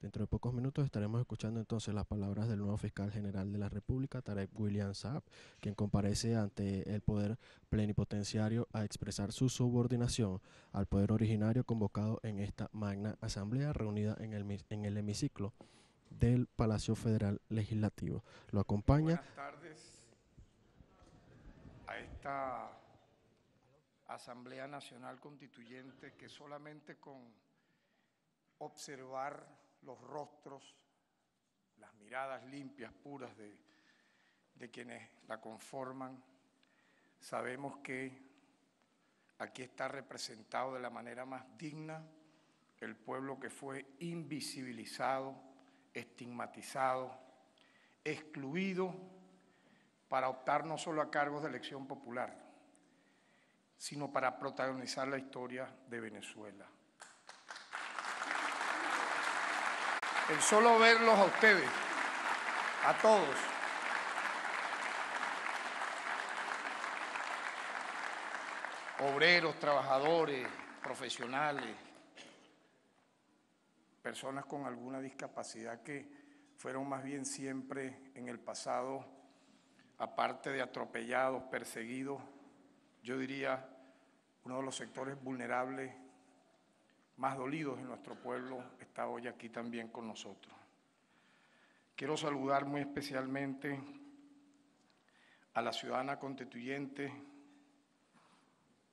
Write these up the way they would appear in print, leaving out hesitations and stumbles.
Dentro de pocos minutos estaremos escuchando entonces las palabras del nuevo fiscal general de la República, Tarek William Saab, quien comparece ante el poder plenipotenciario a expresar su subordinación al poder originario convocado en esta magna asamblea reunida en el hemiciclo del Palacio Federal Legislativo. Lo Muy acompaña. buenas tardes a esta Asamblea Nacional Constituyente que solamente con observar los rostros, las miradas limpias, puras de quienes la conforman, sabemos que aquí está representado de la manera más digna el pueblo que fue invisibilizado, estigmatizado, excluido para optar no solo a cargos de elección popular, sino para protagonizar la historia de Venezuela. El solo verlos a ustedes, a todos, obreros, trabajadores, profesionales, personas con alguna discapacidad que fueron más bien siempre en el pasado, aparte de atropellados, perseguidos, yo diría uno de los sectores vulnerables más dolidos en nuestro pueblo, está hoy aquí también con nosotros. Quiero saludar muy especialmente a la ciudadana constituyente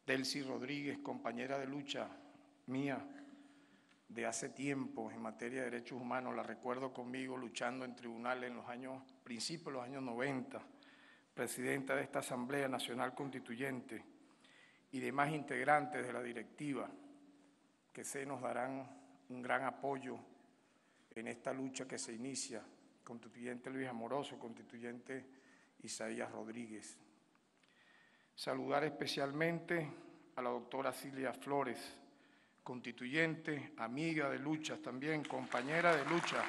Delcy Rodríguez, compañera de lucha mía de hace tiempo en materia de derechos humanos. La recuerdo conmigo luchando en tribunales en los principios de los años 90, presidenta de esta Asamblea Nacional Constituyente y demás integrantes de la directiva que nos darán un gran apoyo en esta lucha que se inicia, constituyente Luis Amoroso, constituyente Isaías Rodríguez. Saludar especialmente a la doctora Cilia Flores, constituyente, amiga de luchas también, compañera de lucha.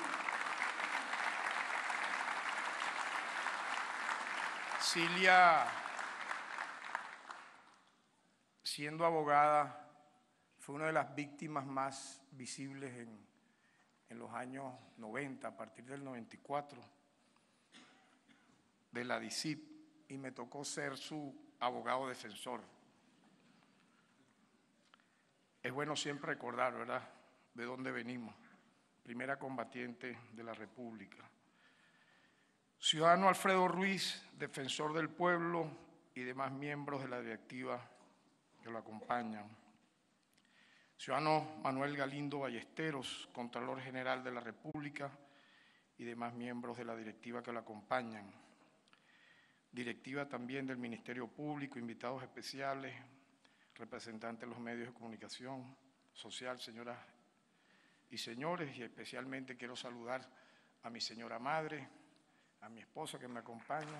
Cilia, siendo abogada, fue una de las víctimas más visibles en los años 90, a partir del 94, de la DICIP, y me tocó ser su abogado defensor. Es bueno siempre recordar, ¿verdad?, de dónde venimos. Primera combatiente de la República. Ciudadano Alfredo Ruiz, defensor del pueblo, y demás miembros de la directiva que lo acompañan. Ciudadano Manuel Galindo Ballesteros, Contralor General de la República, y demás miembros de la directiva que lo acompañan. Directiva también del Ministerio Público, invitados especiales, representantes de los medios de comunicación social, señoras y señores, y especialmente quiero saludar a mi señora madre, a mi esposa que me acompaña,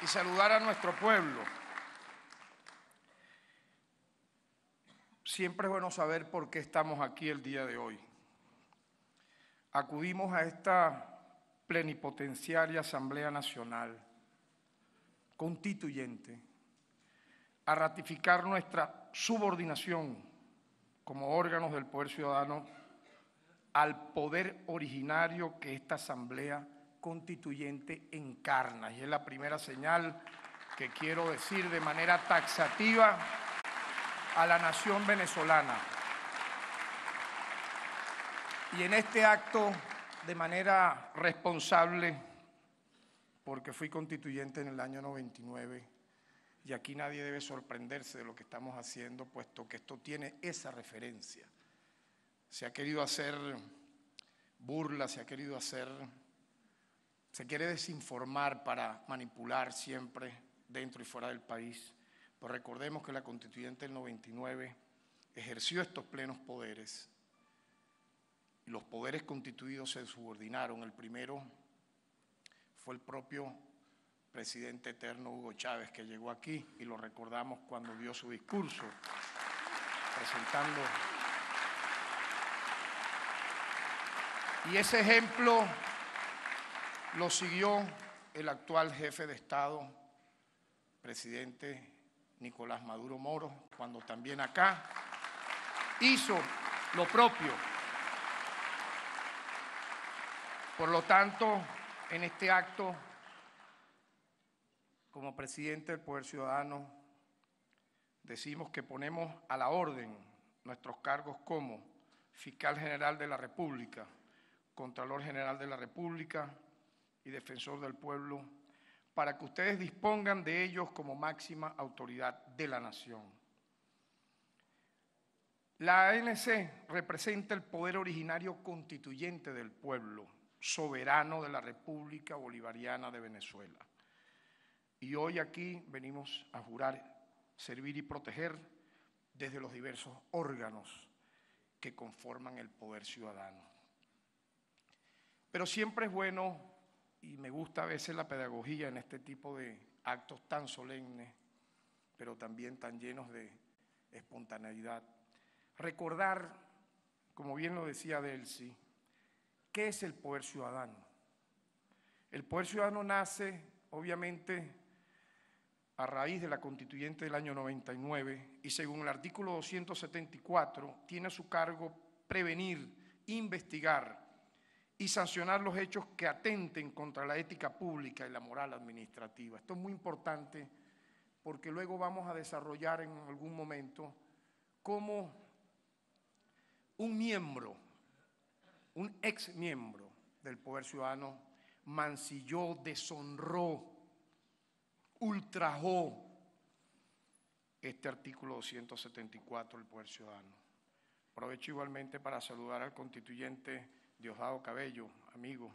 y saludar a nuestro pueblo. Siempre es bueno saber por qué estamos aquí el día de hoy. Acudimos a esta plenipotenciaria Asamblea Nacional Constituyente a ratificar nuestra subordinación como órganos del poder ciudadano al poder originario que esta Asamblea Constituyente encarna. Y es la primera señal que quiero decir de manera taxativa a la nación venezolana. Y en este acto, de manera responsable, porque fui constituyente en el año 99, y aquí nadie debe sorprenderse de lo que estamos haciendo, puesto que esto tiene esa referencia. Se ha querido hacer burla, se quiere desinformar para manipular siempre dentro y fuera del país. Pero recordemos que la constituyente del 99 ejerció estos plenos poderes. Y los poderes constituidos se subordinaron. El primero fue el propio presidente eterno Hugo Chávez, que llegó aquí y lo recordamos cuando dio su discurso presentando. Y ese ejemplo lo siguió el actual jefe de Estado, presidente Nicolás Maduro Moro, cuando también acá hizo lo propio. Por lo tanto, en este acto, como presidente del Poder Ciudadano, decimos que ponemos a la orden nuestros cargos como Fiscal General de la República, Contralor General de la República y Defensor del Pueblo, para que ustedes dispongan de ellos como máxima autoridad de la nación. La ANC representa el poder originario constituyente del pueblo, soberano de la República Bolivariana de Venezuela. Y hoy aquí venimos a jurar, servir y proteger desde los diversos órganos que conforman el poder ciudadano. Pero siempre es bueno, y me gusta a veces la pedagogía en este tipo de actos tan solemnes, pero también tan llenos de espontaneidad, recordar, como bien lo decía Delcy, ¿qué es el poder ciudadano? El poder ciudadano nace, obviamente, a raíz de la Constituyente del año 99 y según el artículo 274 tiene a su cargo prevenir, investigar y sancionar los hechos que atenten contra la ética pública y la moral administrativa. Esto es muy importante porque luego vamos a desarrollar en algún momento cómo un miembro, un ex miembro del Poder Ciudadano mancilló, deshonró, ultrajó este artículo 274 del Poder Ciudadano. Aprovecho igualmente para saludar al constituyente Diosdado Cabello, amigo.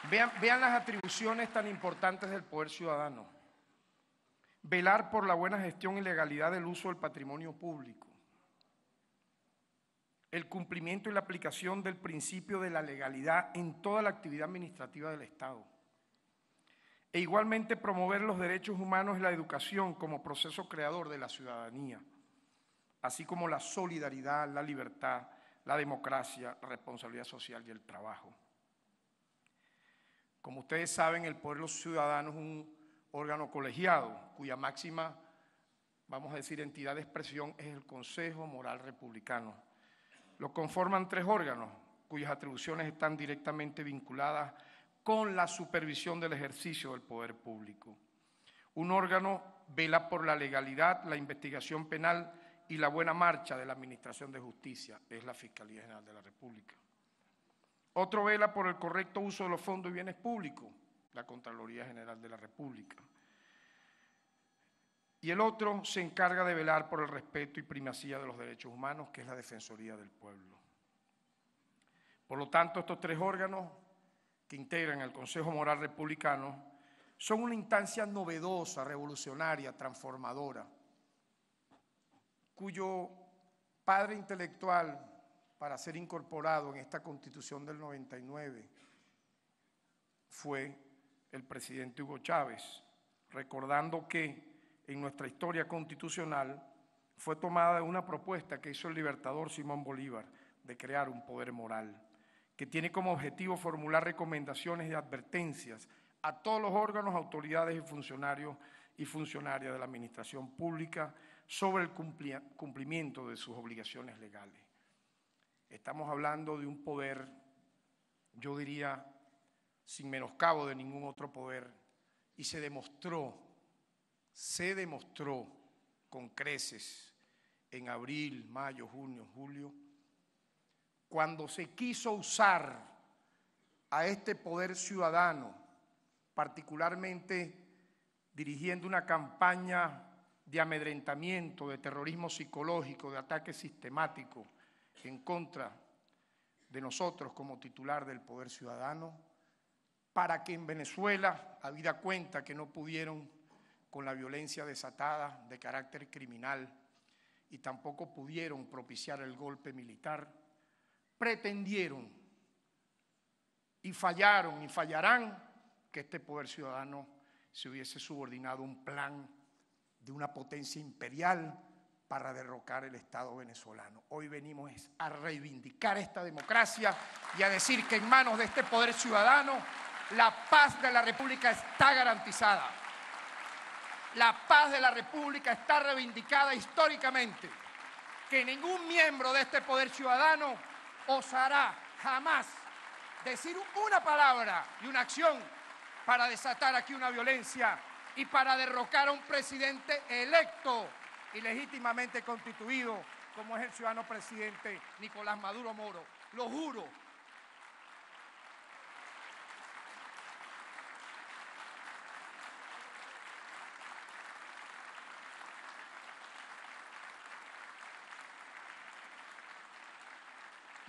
Vean las atribuciones tan importantes del Poder Ciudadano. Velar por la buena gestión y legalidad del uso del patrimonio público. El cumplimiento y la aplicación del principio de la legalidad en toda la actividad administrativa del Estado. E igualmente promover los derechos humanos y la educación como proceso creador de la ciudadanía, así como la solidaridad, la libertad, la democracia, la responsabilidad social y el trabajo. Como ustedes saben, el Poder de los Ciudadanos es un órgano colegiado, cuya máxima, vamos a decir, entidad de expresión es el Consejo Moral Republicano. Lo conforman 3 órganos, cuyas atribuciones están directamente vinculadas con la supervisión del ejercicio del poder público. Un órgano vela por la legalidad, la investigación penal y la buena marcha de la Administración de Justicia, es la Fiscalía General de la República. Otro vela por el correcto uso de los fondos y bienes públicos, la Contraloría General de la República. Y el otro se encarga de velar por el respeto y primacía de los derechos humanos, que es la Defensoría del Pueblo. Por lo tanto, estos 3 órganos que integran el Consejo Moral Republicano son una instancia novedosa, revolucionaria, transformadora, cuyo padre intelectual para ser incorporado en esta Constitución del 99 fue el presidente Hugo Chávez, recordando que en nuestra historia constitucional fue tomada de una propuesta que hizo el libertador Simón Bolívar de crear un poder moral, que tiene como objetivo formular recomendaciones y advertencias a todos los órganos, autoridades y funcionarios y funcionarias de la administración pública sobre el cumplimiento de sus obligaciones legales. Estamos hablando de un poder, yo diría, sin menoscabo de ningún otro poder, y se demostró con creces en abril, mayo, junio, julio, cuando se quiso usar a este poder ciudadano, particularmente dirigiendo una campaña de amedrentamiento, de terrorismo psicológico, de ataque sistemático en contra de nosotros como titular del poder ciudadano, para que en Venezuela, habida cuenta que no pudieron con la violencia desatada de carácter criminal y tampoco pudieron propiciar el golpe militar, pretendieron y fallaron y fallarán que este poder ciudadano se hubiese subordinado a un plan de una potencia imperial para derrocar el Estado venezolano. Hoy venimos a reivindicar esta democracia y a decir que en manos de este poder ciudadano la paz de la República está garantizada. La paz de la República está reivindicada históricamente. Que ningún miembro de este poder ciudadano osará jamás decir una palabra y una acción para desatar aquí una violencia y para derrocar a un presidente electo y legítimamente constituido como es el ciudadano presidente Nicolás Maduro Moro. Lo juro.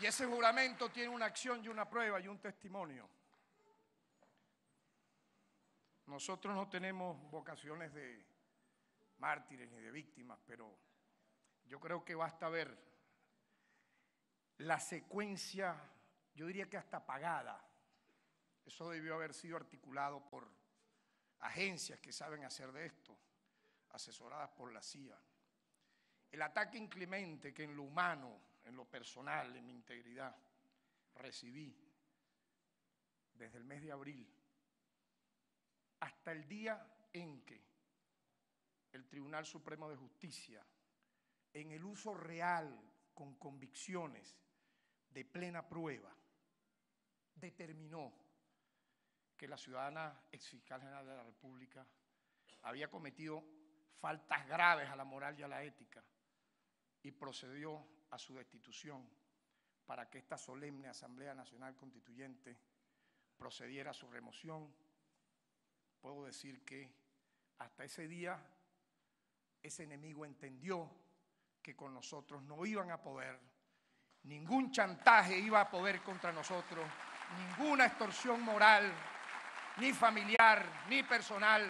Y ese juramento tiene una acción y una prueba y un testimonio. Nosotros no tenemos vocaciones de mártires ni de víctimas, pero yo creo que basta ver la secuencia, yo diría que hasta pagada. Eso debió haber sido articulado por agencias que saben hacer de esto, asesoradas por la CIA. El ataque inclemente que en lo humano, en lo personal, en mi integridad, recibí desde el mes de abril hasta el día en que el Tribunal Supremo de Justicia, en el uso real, con convicciones de plena prueba, determinó que la ciudadana exfiscal general de la República había cometido faltas graves a la moral y a la ética y procedió a su destitución para que esta solemne Asamblea Nacional Constituyente procediera a su remoción. Puedo decir que hasta ese día ese enemigo entendió que con nosotros no iban a poder, ningún chantaje iba a poder contra nosotros, ninguna extorsión moral, ni familiar, ni personal,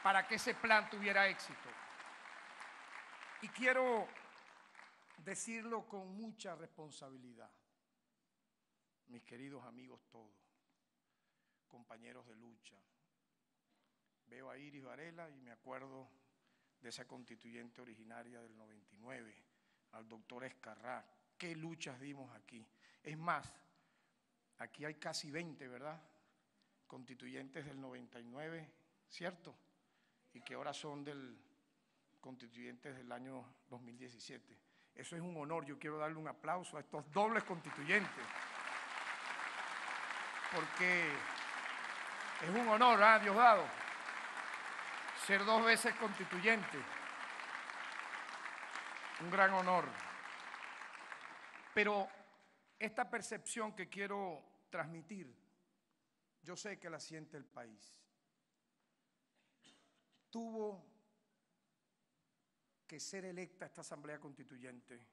para que ese plan tuviera éxito. Y quiero decirlo con mucha responsabilidad, mis queridos amigos todos, compañeros de lucha. Veo a Iris Varela y me acuerdo de esa constituyente originaria del 99, al doctor Escarrá. ¿Qué luchas dimos aquí? Es más, aquí hay casi 20, ¿verdad? Constituyentes del 99, ¿cierto? Y que ahora son constituyentes del año 2017. Eso es un honor. Yo quiero darle un aplauso a estos dobles constituyentes, porque es un honor, Diosdado, ser 2 veces constituyente. Un gran honor. Pero esta percepción que quiero transmitir, yo sé que la siente el país. Tuvo que ser electa esta Asamblea Constituyente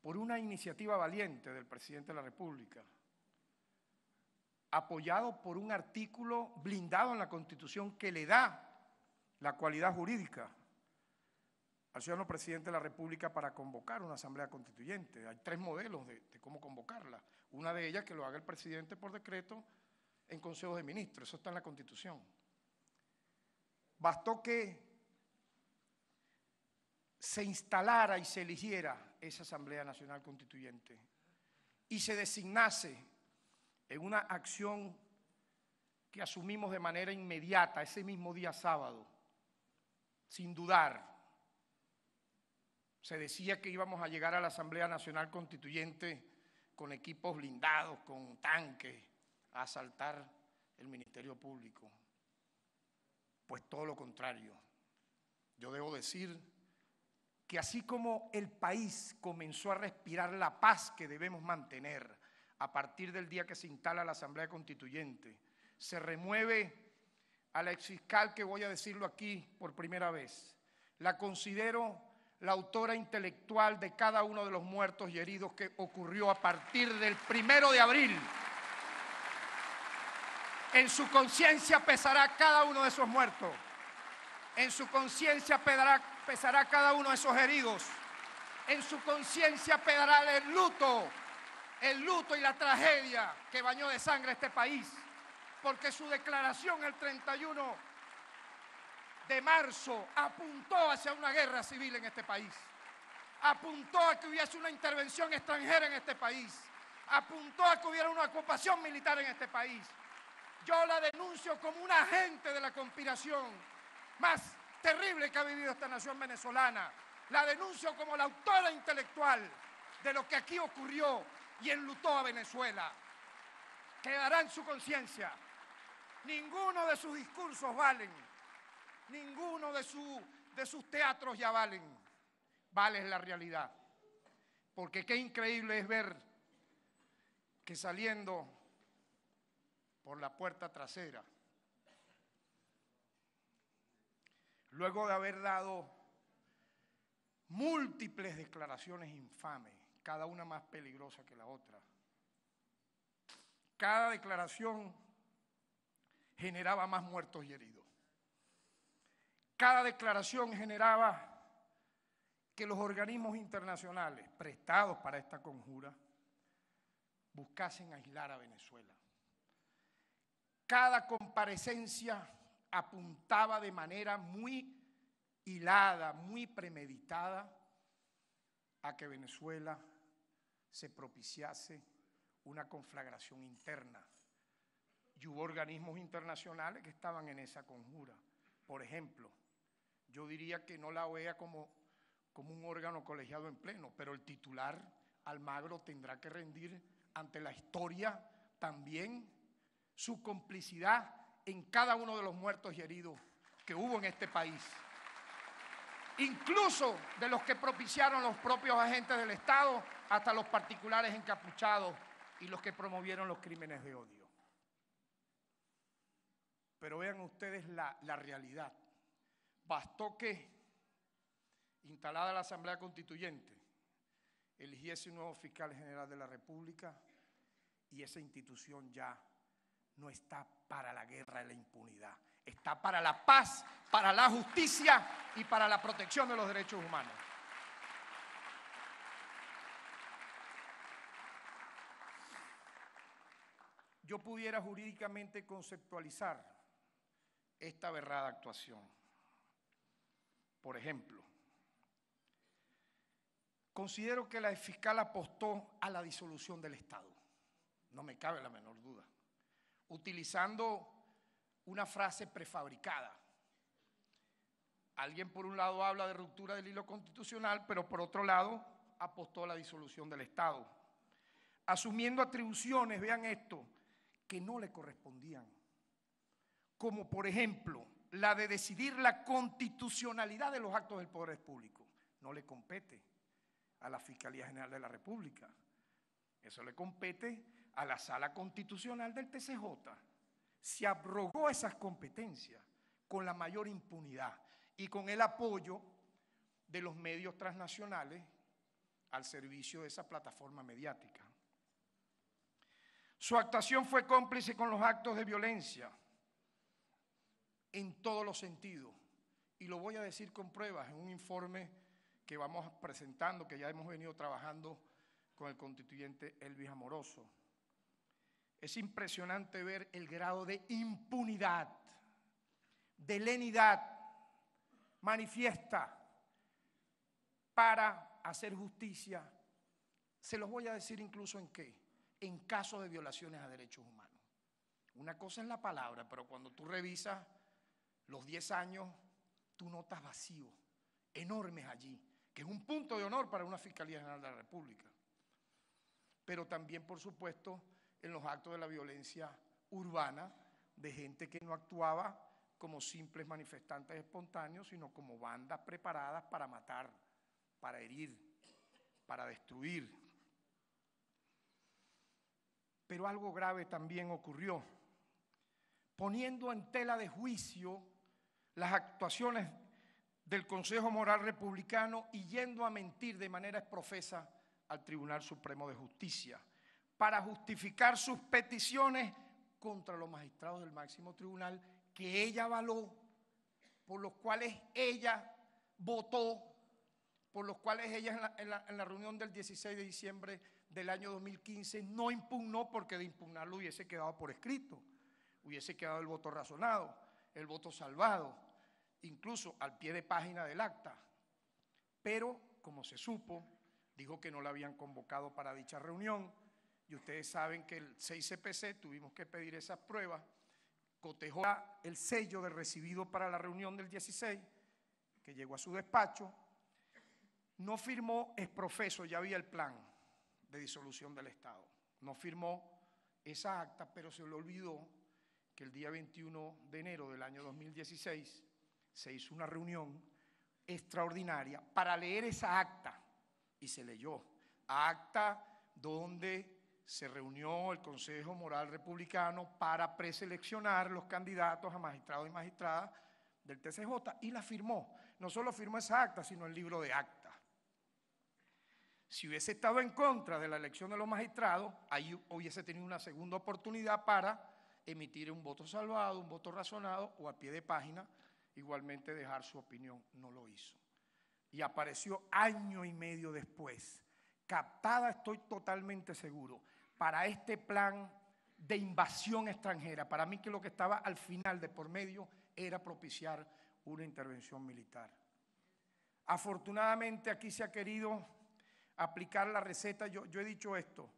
por una iniciativa valiente del presidente de la República, apoyado por un artículo blindado en la Constitución que le da la cualidad jurídica al ciudadano presidente de la República para convocar una Asamblea Constituyente. Hay 3 modelos de cómo convocarla. Una de ellas que lo haga el presidente por decreto en Consejo de Ministros. Eso está en la Constitución. Bastó que se instalara y se eligiera esa Asamblea Nacional Constituyente y se designase en una acción que asumimos de manera inmediata, ese mismo día sábado, sin dudar. Se decía que íbamos a llegar a la Asamblea Nacional Constituyente con equipos blindados, con tanques, a asaltar el Ministerio Público. Pues todo lo contrario. Yo debo decir que así como el país comenzó a respirar la paz que debemos mantener a partir del día que se instala la Asamblea Constituyente, se remueve a la exfiscal, que voy a decirlo aquí por primera vez. La considero la autora intelectual de cada uno de los muertos y heridos que ocurrió a partir del 1 de abril. En su conciencia pesará cada uno de esos muertos. En su conciencia pesará cada uno de esos heridos. En su conciencia pesará el luto y la tragedia que bañó de sangre este país. Porque su declaración el 31 de marzo apuntó hacia una guerra civil en este país. Apuntó a que hubiese una intervención extranjera en este país. Apuntó a que hubiera una ocupación militar en este país. Yo la denuncio como un agente de la conspiración más terrible que ha vivido esta nación venezolana. La denuncio como la autora intelectual de lo que aquí ocurrió y enlutó a Venezuela. Quedará en su conciencia. Ninguno de sus discursos valen. Ninguno de sus teatros ya valen. Vale la realidad. Porque qué increíble es ver que saliendo por la puerta trasera, luego de haber dado múltiples declaraciones infames, cada una más peligrosa que la otra, cada declaración generaba más muertos y heridos. Cada declaración generaba que los organismos internacionales prestados para esta conjura buscasen aislar a Venezuela. Cada comparecencia apuntaba de manera muy hilada, muy premeditada, a que Venezuela se propiciase una conflagración interna. Y hubo organismos internacionales que estaban en esa conjura. Por ejemplo, yo diría que no la OEA como un órgano colegiado en pleno, pero el titular, Almagro, tendrá que rendir ante la historia también su complicidad en cada uno de los muertos y heridos que hubo en este país. Incluso de los que propiciaron los propios agentes del Estado hasta los particulares encapuchados y los que promovieron los crímenes de odio. Pero vean ustedes la realidad. Bastó que, instalada la Asamblea Constituyente, eligiese un nuevo fiscal general de la República y esa institución ya no está para la guerra y la impunidad. Está para la paz, para la justicia y para la protección de los derechos humanos. Yo pudiera jurídicamente conceptualizar esta aberrada actuación. Por ejemplo, considero que la fiscal apostó a la disolución del Estado. No me cabe la menor duda. Utilizando una frase prefabricada. Alguien por un lado habla de ruptura del hilo constitucional, pero por otro lado apostó a la disolución del Estado, asumiendo atribuciones, vean esto, que no le correspondían, como por ejemplo la de decidir la constitucionalidad de los actos del poder público. No le compete a la Fiscalía General de la República, eso le compete a la Sala Constitucional del TCJ. Se abrogó esas competencias con la mayor impunidad y con el apoyo de los medios transnacionales al servicio de esa plataforma mediática. Su actuación fue cómplice con los actos de violencia en todos los sentidos, y lo voy a decir con pruebas en un informe que vamos presentando, que ya hemos venido trabajando con el constituyente Elvis Amoroso. Es impresionante ver el grado de impunidad, de lenidad manifiesta para hacer justicia. Se los voy a decir incluso en qué, en casos de violaciones a derechos humanos. Una cosa es la palabra, pero cuando tú revisas los 10 años, tú notas vacíos enormes allí, que es un punto de honor para una Fiscalía General de la República. Pero también, por supuesto, en los actos de la violencia urbana, de gente que no actuaba como simples manifestantes espontáneos, sino como bandas preparadas para matar, para herir, para destruir. Pero algo grave también ocurrió, poniendo en tela de juicio las actuaciones del Consejo Moral Republicano y yendo a mentir de manera exprofesa al Tribunal Supremo de Justicia para justificar sus peticiones contra los magistrados del máximo tribunal que ella avaló, por los cuales ella votó, por los cuales ella en la reunión del 16 de diciembre del año 2015 no impugnó, porque de impugnarlo hubiese quedado por escrito, hubiese quedado el voto razonado, el voto salvado, incluso al pie de página del acta, pero como se supo, dijo que no la habían convocado para dicha reunión, y ustedes saben que el 6CPC tuvimos que pedir esas pruebas, cotejó el sello de recibido para la reunión del 16, que llegó a su despacho, no firmó exprofeso, ya había el plan de disolución del Estado, no firmó esa acta, pero se le olvidó que el día 21 de enero del año 2016 se hizo una reunión extraordinaria para leer esa acta, y se leyó, acta donde se reunió el Consejo Moral Republicano para preseleccionar los candidatos a magistrados y magistradas del TCJ, y la firmó. No solo firmó esa acta, sino el libro de acta. Si hubiese estado en contra de la elección de los magistrados, ahí hubiese tenido una segunda oportunidad para emitir un voto salvado, un voto razonado o a pie de página, igualmente dejar su opinión. No lo hizo. Y apareció año y medio después, captada, estoy totalmente seguro, para este plan de invasión extranjera. Para mí que lo que estaba al final de por medio era propiciar una intervención militar. Afortunadamente aquí se ha querido aplicar la receta, yo he dicho esto,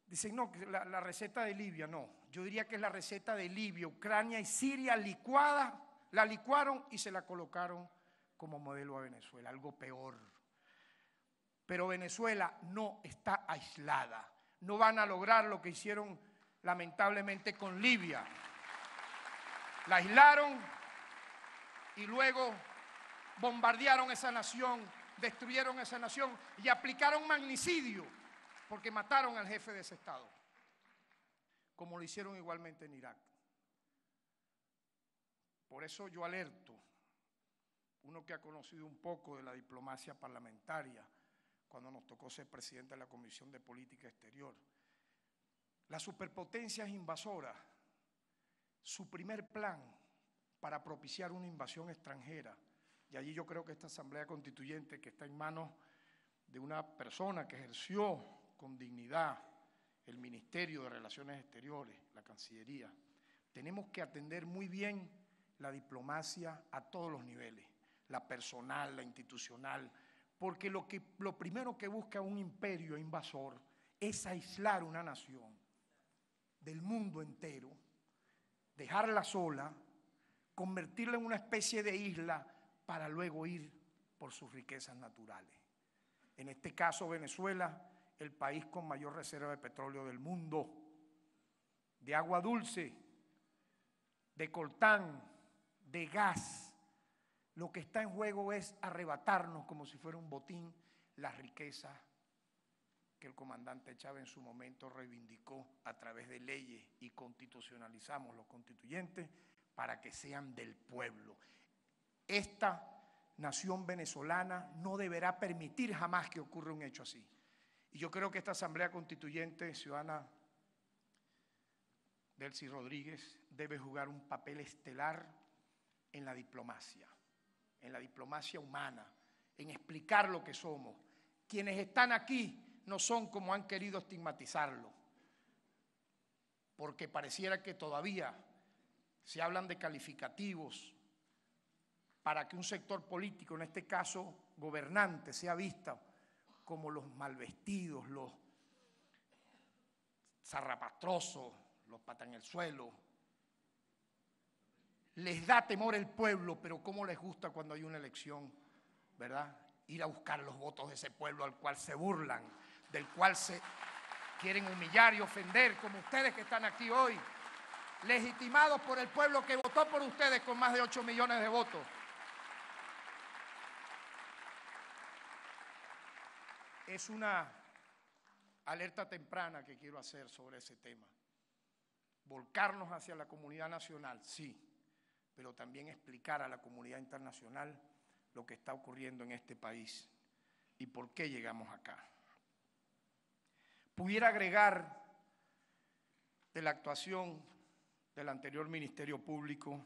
dicen no, que la receta de Libia, no, yo diría que es la receta de Libia, Ucrania y Siria licuada, la licuaron y se la colocaron como modelo a Venezuela, algo peor. Pero Venezuela no está aislada, no van a lograr lo que hicieron lamentablemente con Libia. La aislaron y luego bombardearon esa nación, destruyeron esa nación y aplicaron magnicidio porque mataron al jefe de ese estado, como lo hicieron igualmente en Irak. Por eso yo alerto, uno que ha conocido un poco de la diplomacia parlamentaria, cuando nos tocó ser presidente de la Comisión de Política Exterior, las superpotencias invasoras, su primer plan para propiciar una invasión extranjera, y allí yo creo que esta Asamblea Constituyente, que está en manos de una persona que ejerció con dignidad el Ministerio de Relaciones Exteriores, la Cancillería, tenemos que atender muy bien la diplomacia a todos los niveles, la personal, la institucional, porque lo primero que busca un imperio invasor es aislar una nación del mundo entero, dejarla sola, convertirla en una especie de isla para luego ir por sus riquezas naturales. En este caso Venezuela, el país con mayor reserva de petróleo del mundo, de agua dulce, de coltán, de gas. Lo que está en juego es arrebatarnos como si fuera un botín las riquezas que el comandante Chávez en su momento reivindicó a través de leyes y constitucionalizamos los constituyentes para que sean del pueblo. Esta nación venezolana no deberá permitir jamás que ocurra un hecho así. Y yo creo que esta Asamblea Constituyente Ciudadana Delcy Rodríguez debe jugar un papel estelar en la diplomacia humana, en explicar lo que somos. Quienes están aquí no son como han querido estigmatizarlo, porque pareciera que todavía se hablan de calificativos para que un sector político, en este caso gobernante, sea visto como los malvestidos, los zarrapastrosos, los patas en el suelo. Les da temor el pueblo, pero cómo les gusta cuando hay una elección, ¿verdad? Ir a buscar los votos de ese pueblo al cual se burlan, del cual se quieren humillar y ofender, como ustedes que están aquí hoy, legitimados por el pueblo que votó por ustedes con más de 8 millones de votos. Es una alerta temprana que quiero hacer sobre ese tema. Volcarnos hacia la comunidad nacional, sí, pero también explicar a la comunidad internacional lo que está ocurriendo en este país y por qué llegamos acá. Pudiera agregar de la actuación del anterior Ministerio Público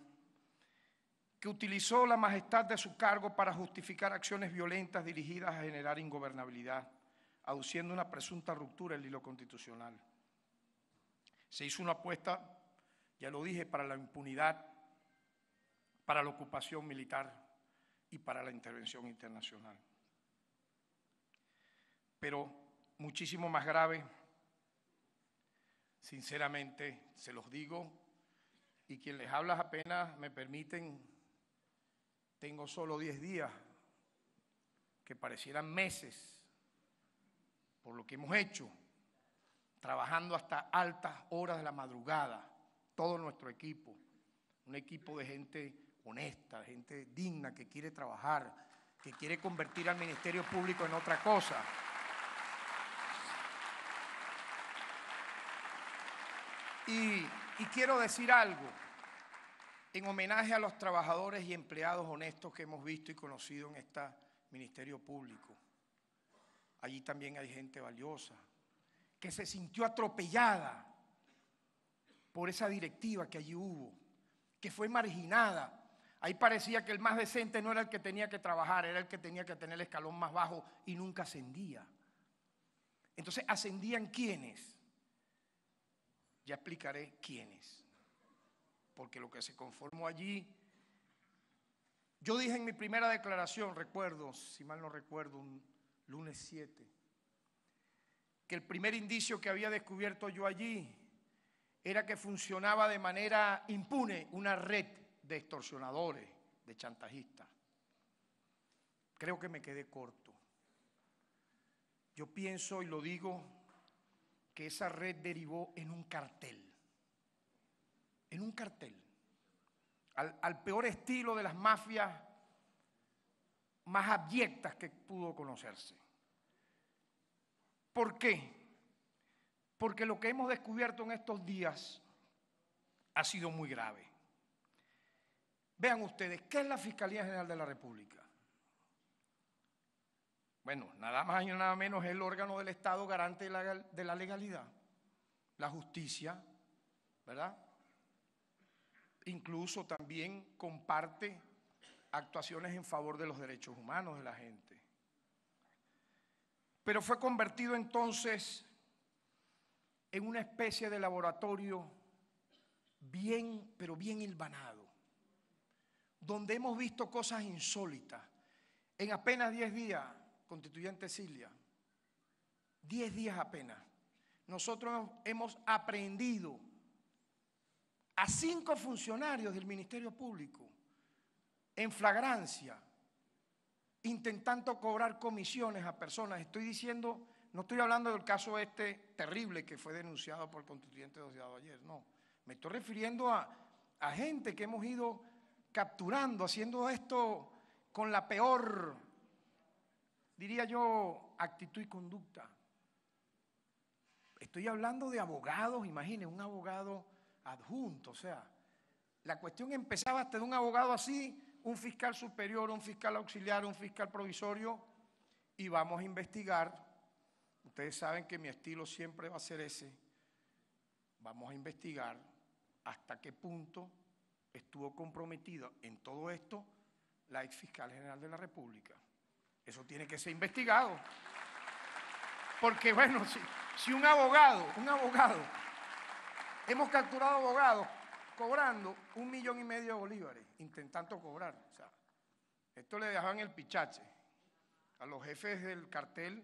que utilizó la majestad de su cargo para justificar acciones violentas dirigidas a generar ingobernabilidad, aduciendo una presunta ruptura del hilo constitucional. Se hizo una apuesta, ya lo dije, para la impunidad para la ocupación militar y para la intervención internacional. Pero muchísimo más grave, sinceramente se los digo, y quien les habla apenas me permiten, tengo solo 10 días, que parecieran meses, por lo que hemos hecho, trabajando hasta altas horas de la madrugada, todo nuestro equipo, un equipo de gente honesta, de gente digna, que quiere trabajar, que quiere convertir al Ministerio Público en otra cosa. Y quiero decir algo, en homenaje a los trabajadores y empleados honestos que hemos visto y conocido en este Ministerio Público. Allí también hay gente valiosa, que se sintió atropellada por esa directiva que allí hubo, que fue marginada. Ahí parecía que el más decente no era el que tenía que trabajar, era el que tenía que tener el escalón más bajo y nunca ascendía. Entonces, ¿ascendían quiénes? Ya explicaré quiénes. Porque lo que se conformó allí, yo dije en mi primera declaración, recuerdo, si mal no recuerdo, un lunes 7, que el primer indicio que había descubierto yo allí era que funcionaba de manera impune una red de extorsionadores, de chantajistas. Creo que me quedé corto. Yo pienso y lo digo que esa red derivó en un cartel. En un cartel. Al peor estilo de las mafias más abyectas que pudo conocerse. ¿Por qué? Porque lo que hemos descubierto en estos días ha sido muy grave. Vean ustedes, ¿qué es la Fiscalía General de la República? Bueno, nada más y nada menos es el órgano del Estado garante de la legalidad, la justicia, ¿verdad? Incluso también comparte actuaciones en favor de los derechos humanos de la gente. Pero fue convertido entonces en una especie de laboratorio bien, pero bien hilvanado, donde hemos visto cosas insólitas. En apenas 10 días, constituyente Cilia, 10 días apenas, nosotros hemos aprehendido a 5 funcionarios del Ministerio Público en flagrancia, intentando cobrar comisiones a personas. Estoy diciendo, no estoy hablando del caso este terrible que fue denunciado por el constituyente Diosdado ayer, no. Me estoy refiriendo a gente que hemos ido capturando, haciendo esto con la peor, diría yo, actitud y conducta. Estoy hablando de abogados, imaginen, un abogado adjunto, o sea, la cuestión empezaba hasta de un abogado así, un fiscal superior, un fiscal auxiliar, un fiscal provisorio, y vamos a investigar. Ustedes saben que mi estilo siempre va a ser ese. Vamos a investigar hasta qué punto estuvo comprometido en todo esto la ex fiscal general de la República. Eso tiene que ser investigado. Porque bueno, si un abogado, hemos capturado abogados cobrando 1,5 millones de bolívares, intentando cobrar. O sea, esto le dejaban el pichache. A los jefes del cartel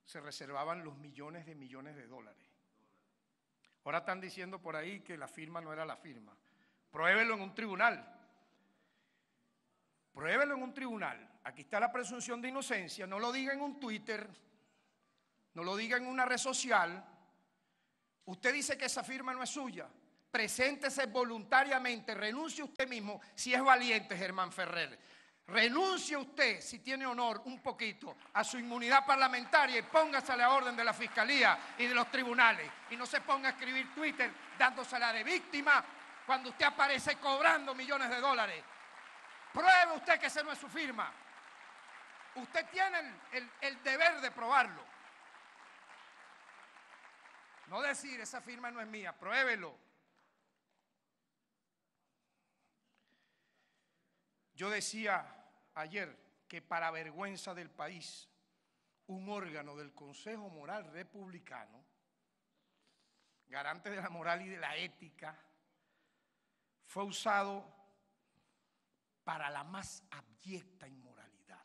se reservaban los millones de dólares. Ahora están diciendo por ahí que la firma no era la firma. Pruébelo en un tribunal. Pruébelo en un tribunal. Aquí está la presunción de inocencia. No lo diga en un Twitter, no lo diga en una red social. Usted dice que esa firma no es suya. Preséntese voluntariamente, renuncie usted mismo si es valiente, Germán Ferrer. Renuncie usted, si tiene honor, un poquito a su inmunidad parlamentaria y póngase a la orden de la Fiscalía y de los tribunales. Y no se ponga a escribir Twitter dándosela de víctima cuando usted aparece cobrando millones de dólares. Pruebe usted que esa no es su firma. Usted tiene el deber de probarlo. No decir, esa firma no es mía, pruébelo. Yo decía ayer que para vergüenza del país, un órgano del Consejo Moral Republicano, garante de la moral y de la ética, fue usado para la más abyecta inmoralidad,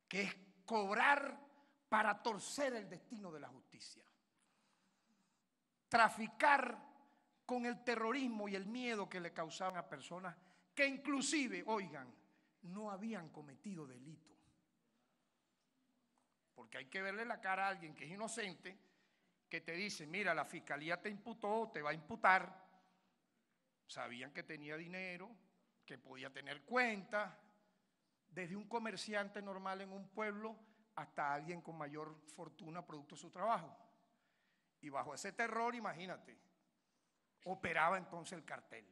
que es cobrar para torcer el destino de la justicia, traficar con el terrorismo y el miedo que le causaban a personas que inclusive, oigan, no habían cometido delito. Porque hay que verle la cara a alguien que es inocente, que te dice, mira, la fiscalía te imputó, te va a imputar. Sabían que tenía dinero, que podía tener cuentas, desde un comerciante normal en un pueblo hasta alguien con mayor fortuna producto de su trabajo. Y bajo ese terror, imagínate, operaba entonces el cartel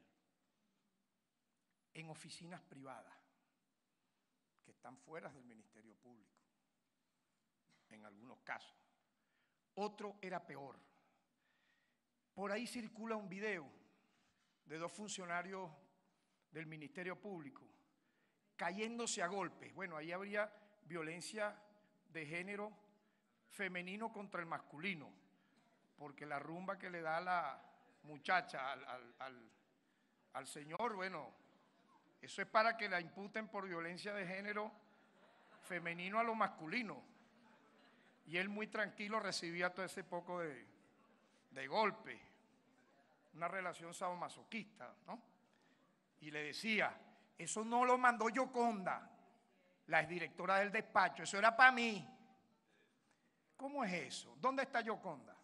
en oficinas privadas que están fuera del Ministerio Público, en algunos casos. Otro era peor. Por ahí circula un video de 2 funcionarios del Ministerio Público cayéndose a golpes. Bueno, ahí habría violencia de género femenino contra el masculino, porque la rumba que le da la muchacha al señor, bueno, eso es para que la imputen por violencia de género femenino a lo masculino. Y él muy tranquilo recibía todo ese poco de golpe, una relación sadomasoquista, ¿no? Y le decía, eso no lo mandó Yoconda, la exdirectora del despacho, eso era para mí. ¿Cómo es eso? ¿Dónde está Yoconda?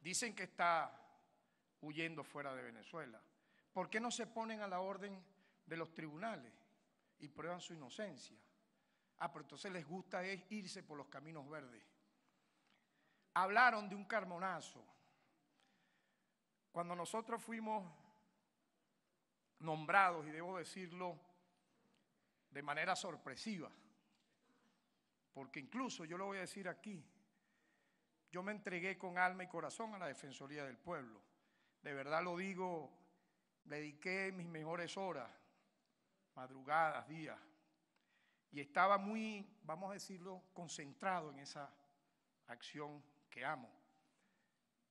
Dicen que está huyendo fuera de Venezuela. ¿Por qué no se ponen a la orden de los tribunales y prueban su inocencia? Ah, pero entonces les gusta es irse por los caminos verdes. Hablaron de un Carmonazo. Cuando nosotros fuimos nombrados, y debo decirlo de manera sorpresiva, porque incluso yo lo voy a decir aquí, yo me entregué con alma y corazón a la Defensoría del Pueblo. De verdad lo digo, dediqué mis mejores horas, madrugadas, días, y estaba muy, vamos a decirlo, concentrado en esa acción que amo.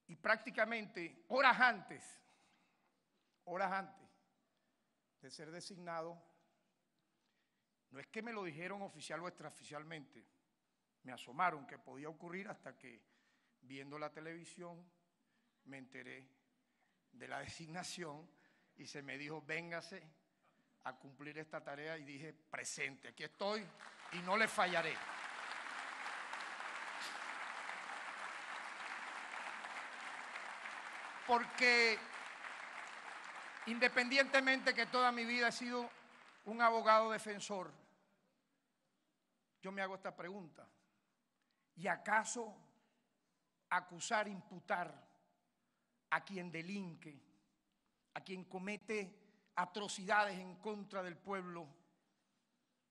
Y prácticamente horas antes de ser designado, no es que me lo dijeron oficial o extraoficialmente, me asomaron que podía ocurrir hasta que, viendo la televisión, me enteré de la designación y se me dijo, véngase a cumplir esta tarea, y dije, presente, aquí estoy y no le fallaré. Porque independientemente que toda mi vida he sido un abogado defensor, yo me hago esta pregunta: ¿y acaso acusar, imputar a quien delinque, a quien comete atrocidades en contra del pueblo,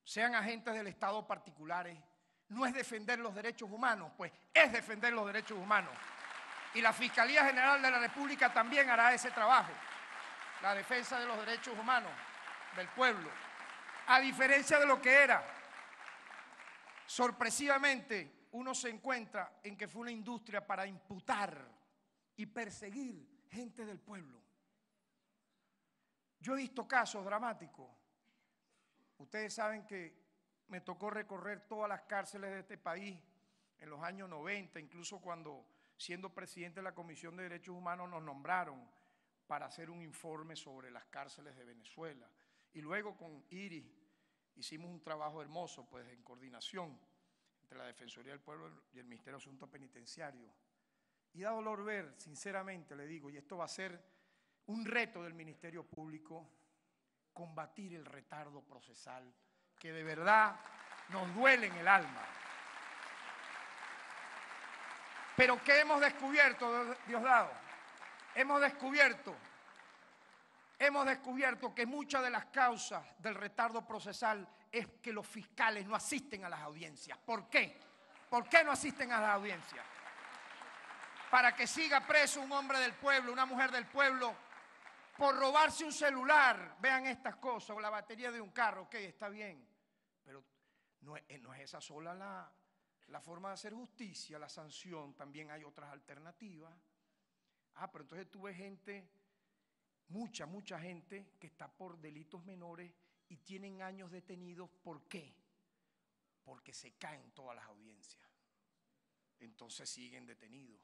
sean agentes del Estado o particulares, no es defender los derechos humanos? Pues es defender los derechos humanos. Y la Fiscalía General de la República también hará ese trabajo, la defensa de los derechos humanos del pueblo. A diferencia de lo que era, sorpresivamente uno se encuentra en que fue una industria para imputar y perseguir gente del pueblo. Yo he visto casos dramáticos. Ustedes saben que me tocó recorrer todas las cárceles de este país en los años 90, incluso cuando, siendo presidente de la Comisión de Derechos Humanos, nos nombraron para hacer un informe sobre las cárceles de Venezuela. Y luego con Iris hicimos un trabajo hermoso, pues, en coordinación entre la Defensoría del Pueblo y el Ministerio de Asuntos Penitenciarios. Y da dolor ver, sinceramente le digo, y esto va a ser un reto del Ministerio Público, combatir el retardo procesal que de verdad nos duele en el alma. Pero ¿qué hemos descubierto, Diosdado? Hemos descubierto que muchas de las causas del retardo procesal es que los fiscales no asisten a las audiencias. ¿Por qué? ¿Por qué no asisten a las audiencias? Para que siga preso un hombre del pueblo, una mujer del pueblo, por robarse un celular. Vean estas cosas, o la batería de un carro, ok, está bien, pero no es esa sola la forma de hacer justicia, la sanción. También hay otras alternativas. Ah, pero entonces tú ves gente mucha gente que está por delitos menores y tienen años detenidos. ¿Por qué? Porque se caen todas las audiencias. Entonces siguen detenidos.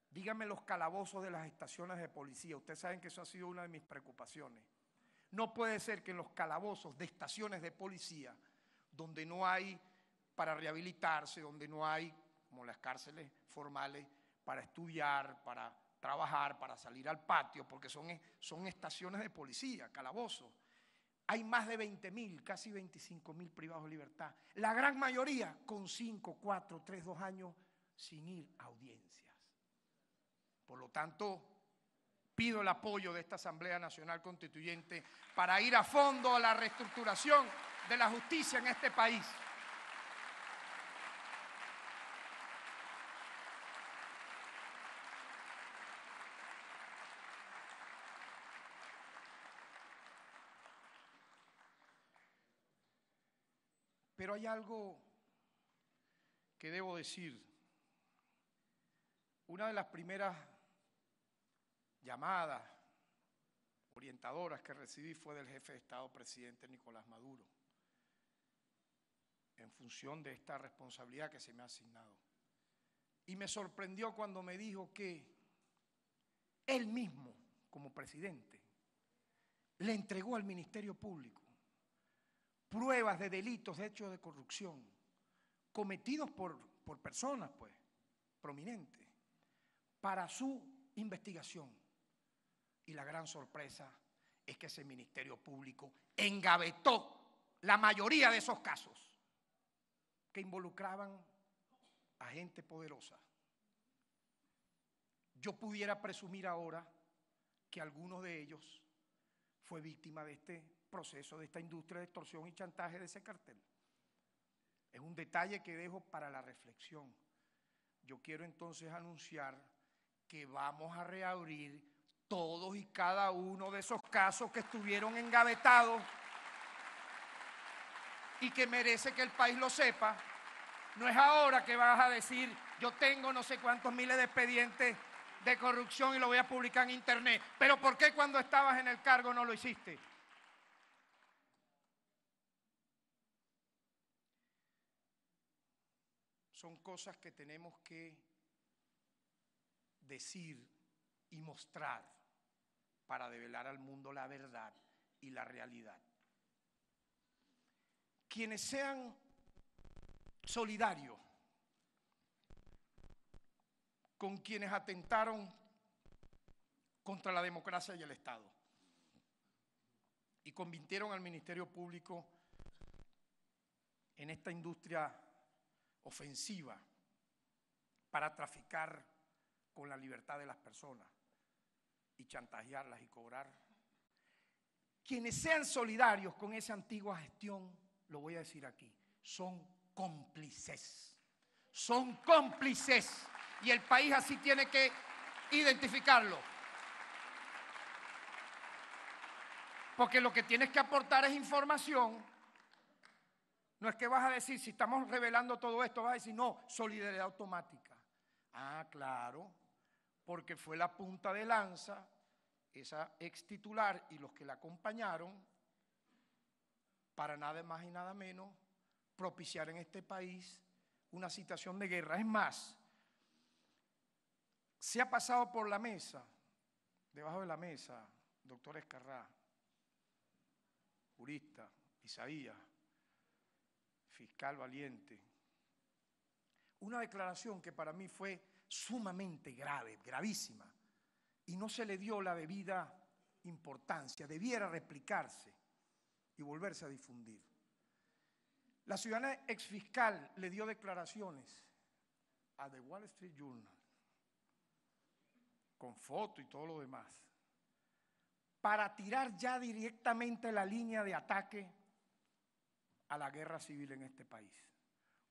Díganme los calabozos de las estaciones de policía. Ustedes saben que eso ha sido una de mis preocupaciones. No puede ser que en los calabozos de estaciones de policía, donde no hay para rehabilitarse, donde no hay, como las cárceles formales, para estudiar, para trabajar, para salir al patio, porque son estaciones de policía, calabozos. Hay más de 20.000, casi 25.000 privados de libertad. La gran mayoría con 5, 4, 3, 2 años sin ir a audiencias. Por lo tanto, pido el apoyo de esta Asamblea Nacional Constituyente para ir a fondo a la reestructuración de la justicia en este país. Pero hay algo que debo decir. Una de las primeras llamadas orientadoras que recibí fue del jefe de Estado, presidente Nicolás Maduro, en función de esta responsabilidad que se me ha asignado. Y me sorprendió cuando me dijo que él mismo, como presidente, le entregó al Ministerio Público pruebas de delitos, de hechos de corrupción, cometidos por personas, pues, prominentes, para su investigación. Y la gran sorpresa es que ese Ministerio Público engavetó la mayoría de esos casos que involucraban a gente poderosa. Yo pudiera presumir ahora que algunos de ellos fue víctima de este proceso, de esta industria de extorsión y chantaje de ese cartel. Es un detalle que dejo para la reflexión. Yo quiero entonces anunciar que vamos a reabrir todos y cada uno de esos casos que estuvieron engavetados y que merece que el país lo sepa. No es ahora que vas a decir, yo tengo no sé cuántos miles de expedientes de corrupción y lo voy a publicar en internet. Pero ¿por qué cuando estabas en el cargo no lo hiciste? Son cosas que tenemos que decir y mostrar para develar al mundo la verdad y la realidad. Quienes sean solidarios con quienes atentaron contra la democracia y el Estado y convirtieron al Ministerio Público en esta industria ofensiva para traficar con la libertad de las personas y chantajearlas y cobrar. Quienes sean solidarios con esa antigua gestión, lo voy a decir aquí, son cómplices. Son cómplices. Y el país así tiene que identificarlo. Porque lo que tienes que aportar es información. No es que vas a decir, si estamos revelando todo esto, vas a decir, no, solidaridad automática. Ah, claro, porque fue la punta de lanza, esa ex titular y los que la acompañaron, para nada más y nada menos propiciar en este país una situación de guerra. Es más, se ha pasado por la mesa, debajo de la mesa, doctor Escarrá, jurista, Isaías, fiscal valiente, una declaración que para mí fue sumamente grave, gravísima, y no se le dio la debida importancia, debiera replicarse y volverse a difundir. La ciudadana exfiscal le dio declaraciones a The Wall Street Journal, con foto y todo lo demás, para tirar ya directamente la línea de ataque a la guerra civil en este país.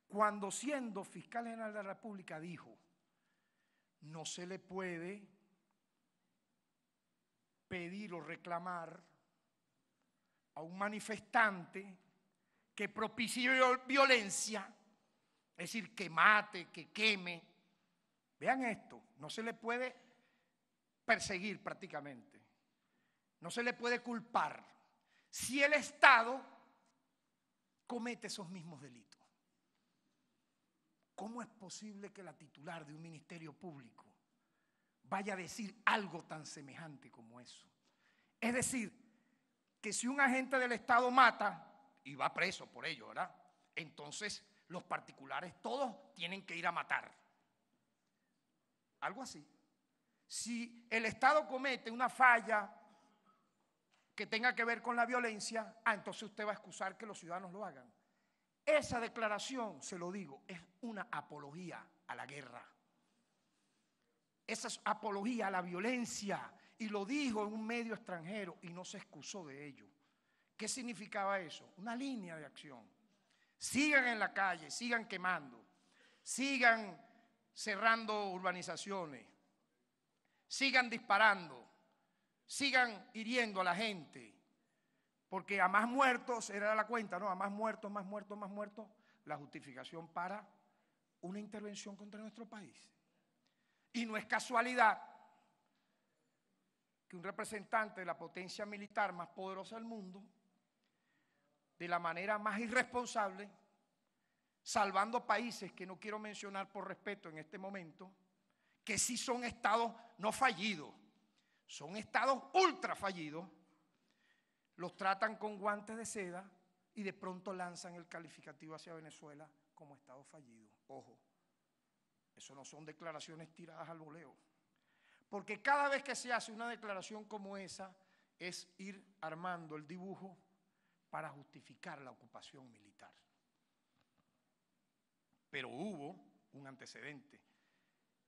Cuando siendo fiscal general de la República dijo, no se le puede pedir o reclamar a un manifestante que propicie violencia, es decir, que mate, que queme. Vean esto, no se le puede perseguir prácticamente. no se le puede culpar si el Estado comete esos mismos delitos. ¿Cómo es posible que la titular de un ministerio público vaya a decir algo tan semejante como eso? Es decir, que si un agente del Estado mata y va preso por ello, ¿verdad? Entonces los particulares todos tienen que ir a matar. Algo así. Si el Estado comete una falla que tenga que ver con la violencia, entonces usted va a excusar que los ciudadanos lo hagan. Esa declaración, se lo digo, es una apología a la guerra. Esa es apología a la violencia, y lo dijo en un medio extranjero y no se excusó de ello. ¿Qué significaba eso? Una línea de acción. Sigan en la calle, sigan quemando, sigan cerrando urbanizaciones, sigan disparando, sigan hiriendo a la gente, porque a más muertos, era la cuenta, ¿no? A más muertos, más muertos, más muertos, la justificación para una intervención contra nuestro país. Y no es casualidad que un representante de la potencia militar más poderosa del mundo, de la manera más irresponsable, salvando países que no quiero mencionar por respeto en este momento, que sí son estados no fallidos, son estados ultra fallidos, los tratan con guantes de seda y de pronto lanzan el calificativo hacia Venezuela como estado fallido. Ojo, eso no son declaraciones tiradas al voleo, porque cada vez que se hace una declaración como esa es ir armando el dibujo para justificar la ocupación militar. Pero hubo un antecedente.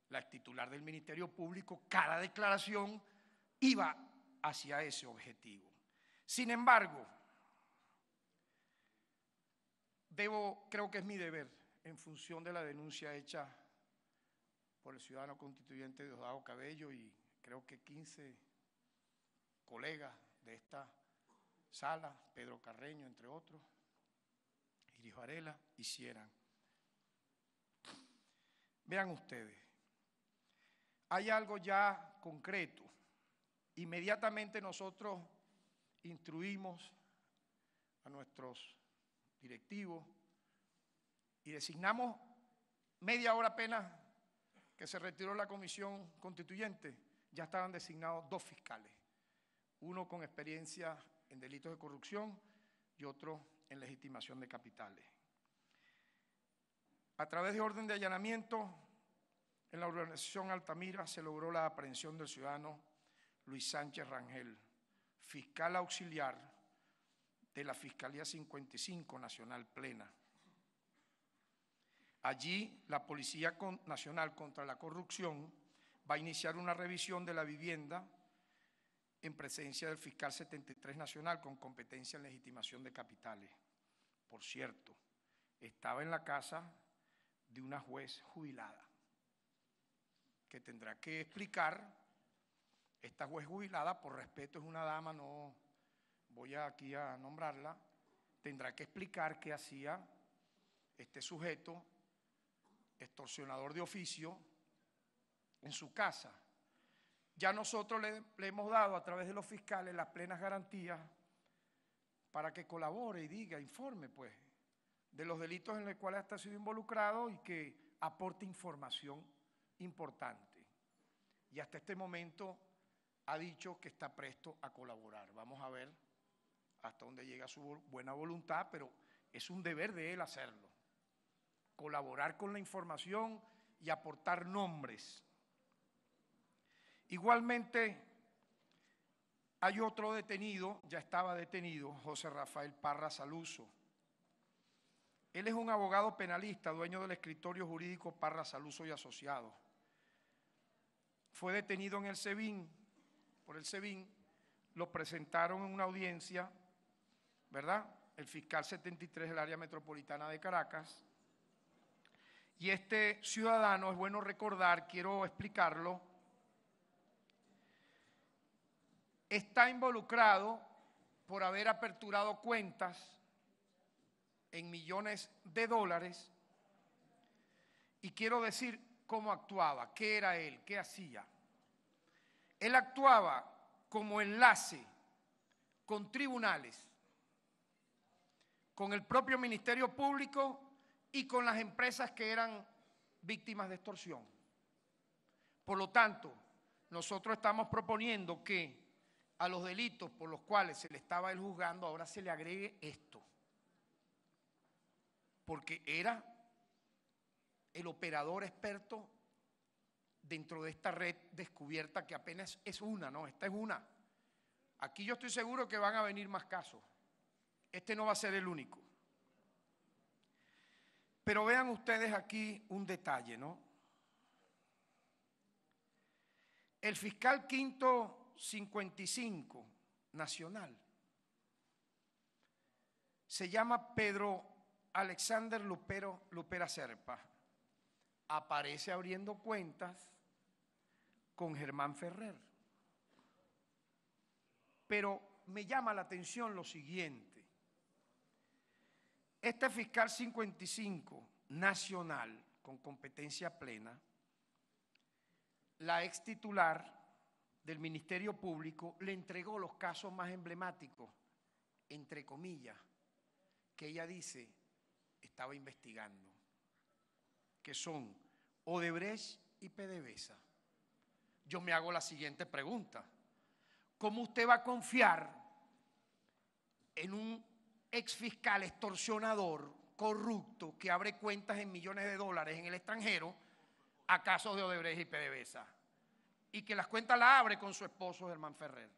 La titular del Ministerio Público, cada declaración iba hacia ese objetivo. Sin embargo, creo que es mi deber, en función de la denuncia hecha por el ciudadano constituyente Diosdado Cabello y creo que 15 colegas de esta sala, Pedro Carreño, entre otros, Iris Varela, hicieran. Vean ustedes, hay algo ya concreto. Inmediatamente nosotros instruimos a nuestros directivos y designamos, media hora apenas que se retiró la comisión constituyente, ya estaban designados 2 fiscales, uno con experiencia en delitos de corrupción y otro en legitimación de capitales. A través de orden de allanamiento en la urbanización Altamira se logró la aprehensión del ciudadano Luis Sánchez Rangel, fiscal auxiliar de la Fiscalía 55 Nacional Plena. Allí la Policía Nacional contra la Corrupción va a iniciar una revisión de la vivienda en presencia del fiscal 73 Nacional con competencia en legitimación de capitales. Por cierto, estaba en la casa de una juez jubilada que tendrá que explicar. Esta juez jubilada, por respeto, es una dama, no voy aquí a nombrarla, tendrá que explicar qué hacía este sujeto extorsionador de oficio en su casa. Ya nosotros le hemos dado a través de los fiscales las plenas garantías para que colabore y diga, informe pues, de los delitos en los cuales ha sido involucrado y que aporte información importante. Y hasta este momento ha dicho que está presto a colaborar. Vamos a ver hasta dónde llega su buena voluntad, pero es un deber de él hacerlo. Colaborar con la información y aportar nombres. Igualmente, hay otro detenido, ya estaba detenido, José Rafael Parra Saluso. Él es un abogado penalista, dueño del escritorio jurídico Parra Saluso y Asociados. Fue detenido en el SEBIN, por el SEBIN, lo presentaron en una audiencia, ¿verdad? El fiscal 73 del área metropolitana de Caracas. Y este ciudadano, es bueno recordar, quiero explicarlo, está involucrado por haber aperturado cuentas en millones de dólares y quiero decir cómo actuaba, qué era él, qué hacía. Él actuaba como enlace con tribunales, con el propio Ministerio Público y con las empresas que eran víctimas de extorsión. Por lo tanto, nosotros estamos proponiendo que a los delitos por los cuales se le estaba juzgando ahora se le agregue esto, porque era el operador experto dentro de esta red descubierta que apenas es una, ¿no? Esta es una. Aquí yo estoy seguro que van a venir más casos. Este no va a ser el único. Pero vean ustedes aquí un detalle, ¿no? El fiscal quinto 55 nacional se llama Pedro Alexander Lupera Serpa. Aparece abriendo cuentas con Germán Ferrer. Pero me llama la atención lo siguiente. Este fiscal 55 nacional con competencia plena, la ex titular del Ministerio Público le entregó los casos más emblemáticos, entre comillas, que ella dice estaba investigando, que son Odebrecht y PDVSA. Yo me hago la siguiente pregunta. ¿Cómo usted va a confiar en un exfiscal extorsionador, corrupto, que abre cuentas en millones de dólares en el extranjero a casos de Odebrecht y PDVSA? Y que las cuentas las abre con su esposo Germán Ferrer.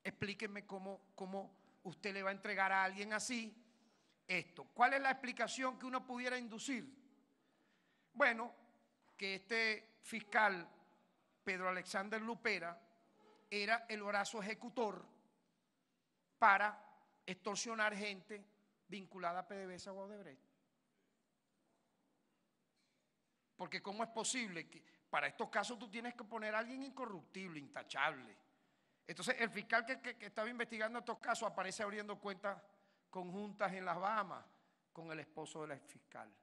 Explíquenme cómo usted le va a entregar a alguien así esto. ¿Cuál es la explicación que uno pudiera inducir? Bueno, que este fiscal Pedro Alexander Lupera era el brazo ejecutor para extorsionar gente vinculada a PDVSA o a Odebrecht. Porque ¿cómo es posible que para estos casos tú tienes que poner a alguien incorruptible, intachable? Entonces el fiscal que estaba investigando estos casos aparece abriendo cuentas conjuntas en las Bahamas con el esposo del exfiscal.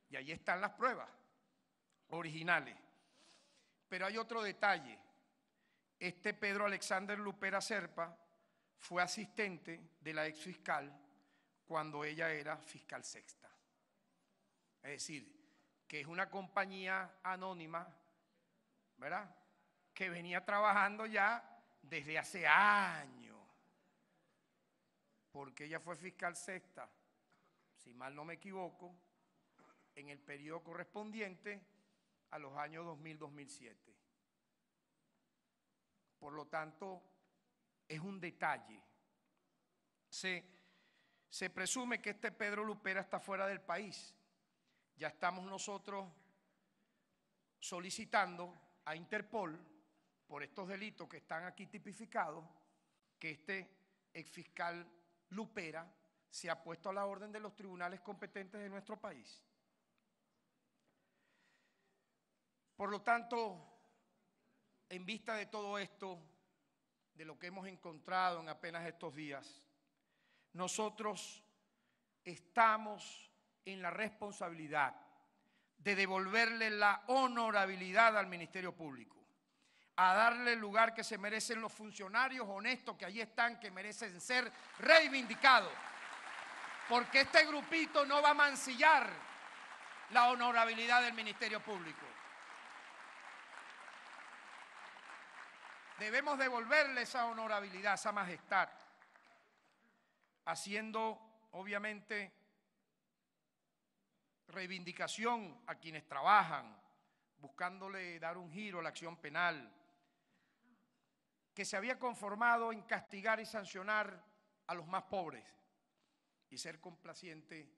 Y ahí están las pruebas originales. Pero hay otro detalle. Este Pedro Alexander Lupera Serpa fue asistente de la exfiscal cuando ella era fiscal sexta. Es decir, que es una compañía anónima, ¿verdad?, que venía trabajando ya desde hace años, porque ella fue fiscal sexta, si mal no me equivoco, en el periodo correspondiente a los años 2000-2007. Por lo tanto, es un detalle. Se presume que este Pedro Lupera está fuera del país. Ya estamos nosotros solicitando a Interpol, por estos delitos que están aquí tipificados, que este exfiscal Lupera se ha puesto a la orden de los tribunales competentes de nuestro país. Por lo tanto, en vista de todo esto, de lo que hemos encontrado en apenas estos días, nosotros estamos en la responsabilidad de devolverle la honorabilidad al Ministerio Público, a darle el lugar que se merecen los funcionarios honestos que allí están, que merecen ser reivindicados, porque este grupito no va a mancillar la honorabilidad del Ministerio Público. Debemos devolverle esa honorabilidad, esa majestad, haciendo, obviamente, reivindicación a quienes trabajan, buscándole dar un giro a la acción penal, que se había conformado en castigar y sancionar a los más pobres y ser complaciente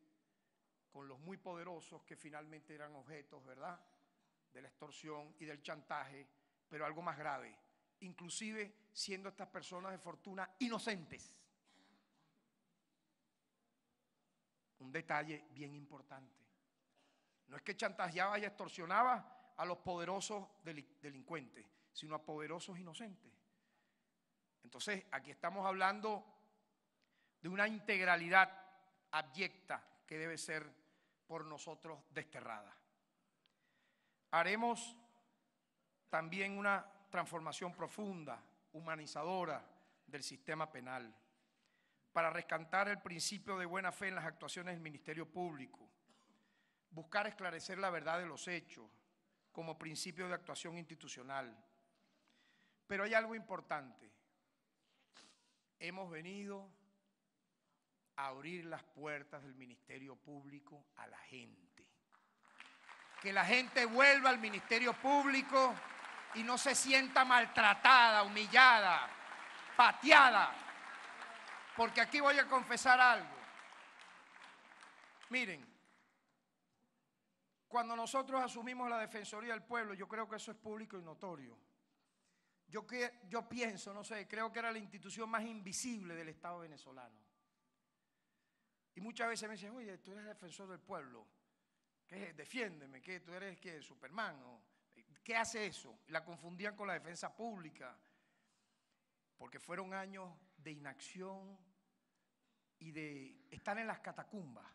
con los muy poderosos que finalmente eran objetos, ¿verdad?, de la extorsión y del chantaje, pero algo más grave, inclusive siendo estas personas de fortuna inocentes. Un detalle bien importante. No es que chantajeaba y extorsionaba a los poderosos delincuentes, sino a poderosos inocentes. Entonces, aquí estamos hablando de una integralidad abyecta que debe ser por nosotros desterrada. Haremos también una transformación profunda, humanizadora, del sistema penal, para rescatar el principio de buena fe en las actuaciones del Ministerio Público, buscar esclarecer la verdad de los hechos como principio de actuación institucional. Pero hay algo importante. Hemos venido a abrir las puertas del Ministerio Público a la gente. Que la gente vuelva al Ministerio Público y no se sienta maltratada, humillada, pateada. Porque aquí voy a confesar algo. Miren, cuando nosotros asumimos la Defensoría del Pueblo, yo creo que eso es público y notorio. Yo pienso, no sé, creo que era la institución más invisible del Estado venezolano. Y muchas veces me dicen, oye, tú eres defensor del pueblo, ¿qué? Defiéndeme, ¿qué? ¿Tú eres qué? Superman, ¿no? ¿Qué hace eso? Y la confundían con la defensa pública, porque fueron años de inacción y de estar en las catacumbas.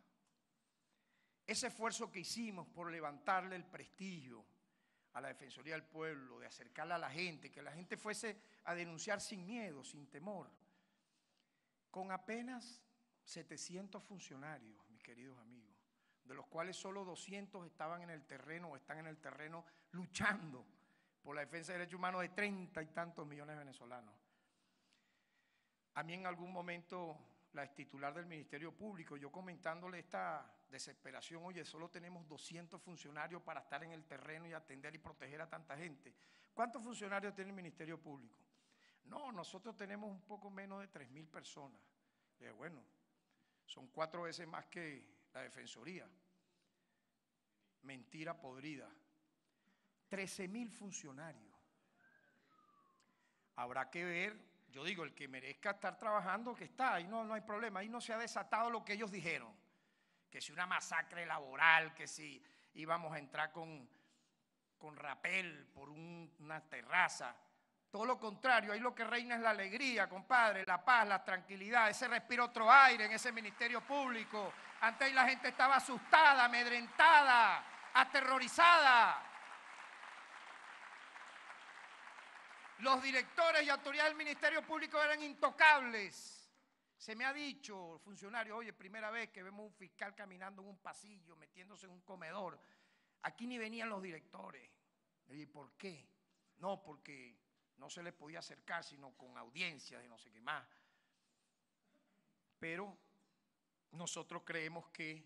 Ese esfuerzo que hicimos por levantarle el prestigio a la Defensoría del Pueblo, de acercarla a la gente, que la gente fuese a denunciar sin miedo, sin temor, con apenas 700 funcionarios, mis queridos amigos, de los cuales solo 200 estaban en el terreno o están en el terreno luchando por la defensa de derechos humanos de 30 y tantos millones de venezolanos. A mí en algún momento la extitular del Ministerio Público, yo comentándole esta desesperación, oye, solo tenemos 200 funcionarios para estar en el terreno y atender y proteger a tanta gente. ¿Cuántos funcionarios tiene el Ministerio Público? No, nosotros tenemos un poco menos de 3.000 personas. Le dije, bueno, son 4 veces más que la Defensoría. Mentira podrida. 13.000 funcionarios. Habrá que ver. Yo digo, el que merezca estar trabajando, que está, ahí no hay problema, ahí no se ha desatado lo que ellos dijeron, que si una masacre laboral, que si íbamos a entrar con rapel por una terraza, todo lo contrario, ahí lo que reina es la alegría, compadre, la paz, la tranquilidad, ese respira otro aire en ese Ministerio Público. Antes la gente estaba asustada, amedrentada, aterrorizada. Los directores y autoridades del Ministerio Público eran intocables. Se me ha dicho, funcionario, oye, primera vez que vemos un fiscal caminando en un pasillo, metiéndose en un comedor. Aquí ni venían los directores. ¿Y por qué? No, porque no se les podía acercar, sino con audiencias de no sé qué más. Pero nosotros creemos que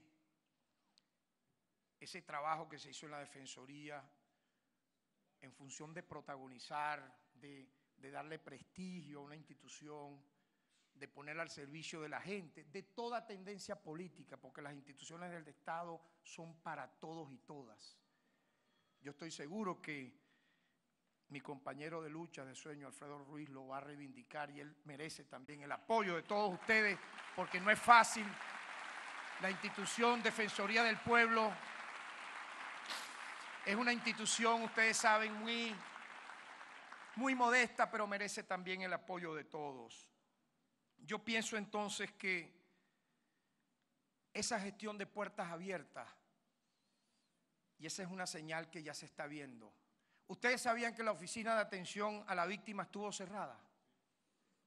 ese trabajo que se hizo en la Defensoría, en función de protagonizar, de darle prestigio a una institución, de ponerla al servicio de la gente, de toda tendencia política, porque las instituciones del Estado son para todos y todas. Yo estoy seguro que mi compañero de lucha, de sueño, Alfredo Ruiz, lo va a reivindicar y él merece también el apoyo de todos ustedes, porque no es fácil. La institución Defensoría del Pueblo es una institución, ustedes saben, muy modesta, pero merece también el apoyo de todos. Yo pienso entonces que esa gestión de puertas abiertas, y esa es una señal que ya se está viendo. ¿Ustedes sabían que la oficina de atención a la víctima estuvo cerrada?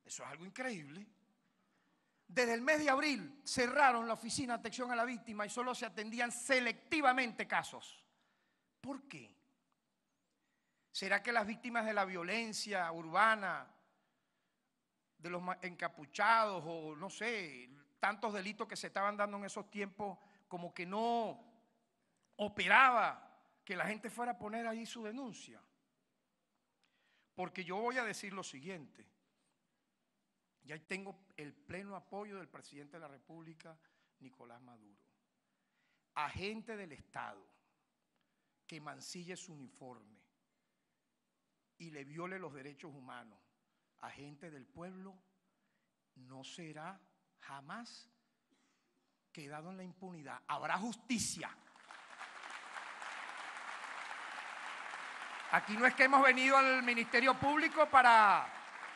Eso es algo increíble. Desde el mes de abril cerraron la oficina de atención a la víctima y solo se atendían selectivamente casos. ¿Por qué? ¿Será que las víctimas de la violencia urbana, de los encapuchados o no sé, tantos delitos que se estaban dando en esos tiempos, como que no operaba que la gente fuera a poner ahí su denuncia? Porque yo voy a decir lo siguiente, y ahí tengo el pleno apoyo del presidente de la República, Nicolás Maduro. Agente del Estado que mancille su uniforme y le viole los derechos humanos, agente del pueblo, no será jamás quedado en la impunidad. Habrá justicia. Aquí no es que hemos venido al Ministerio Público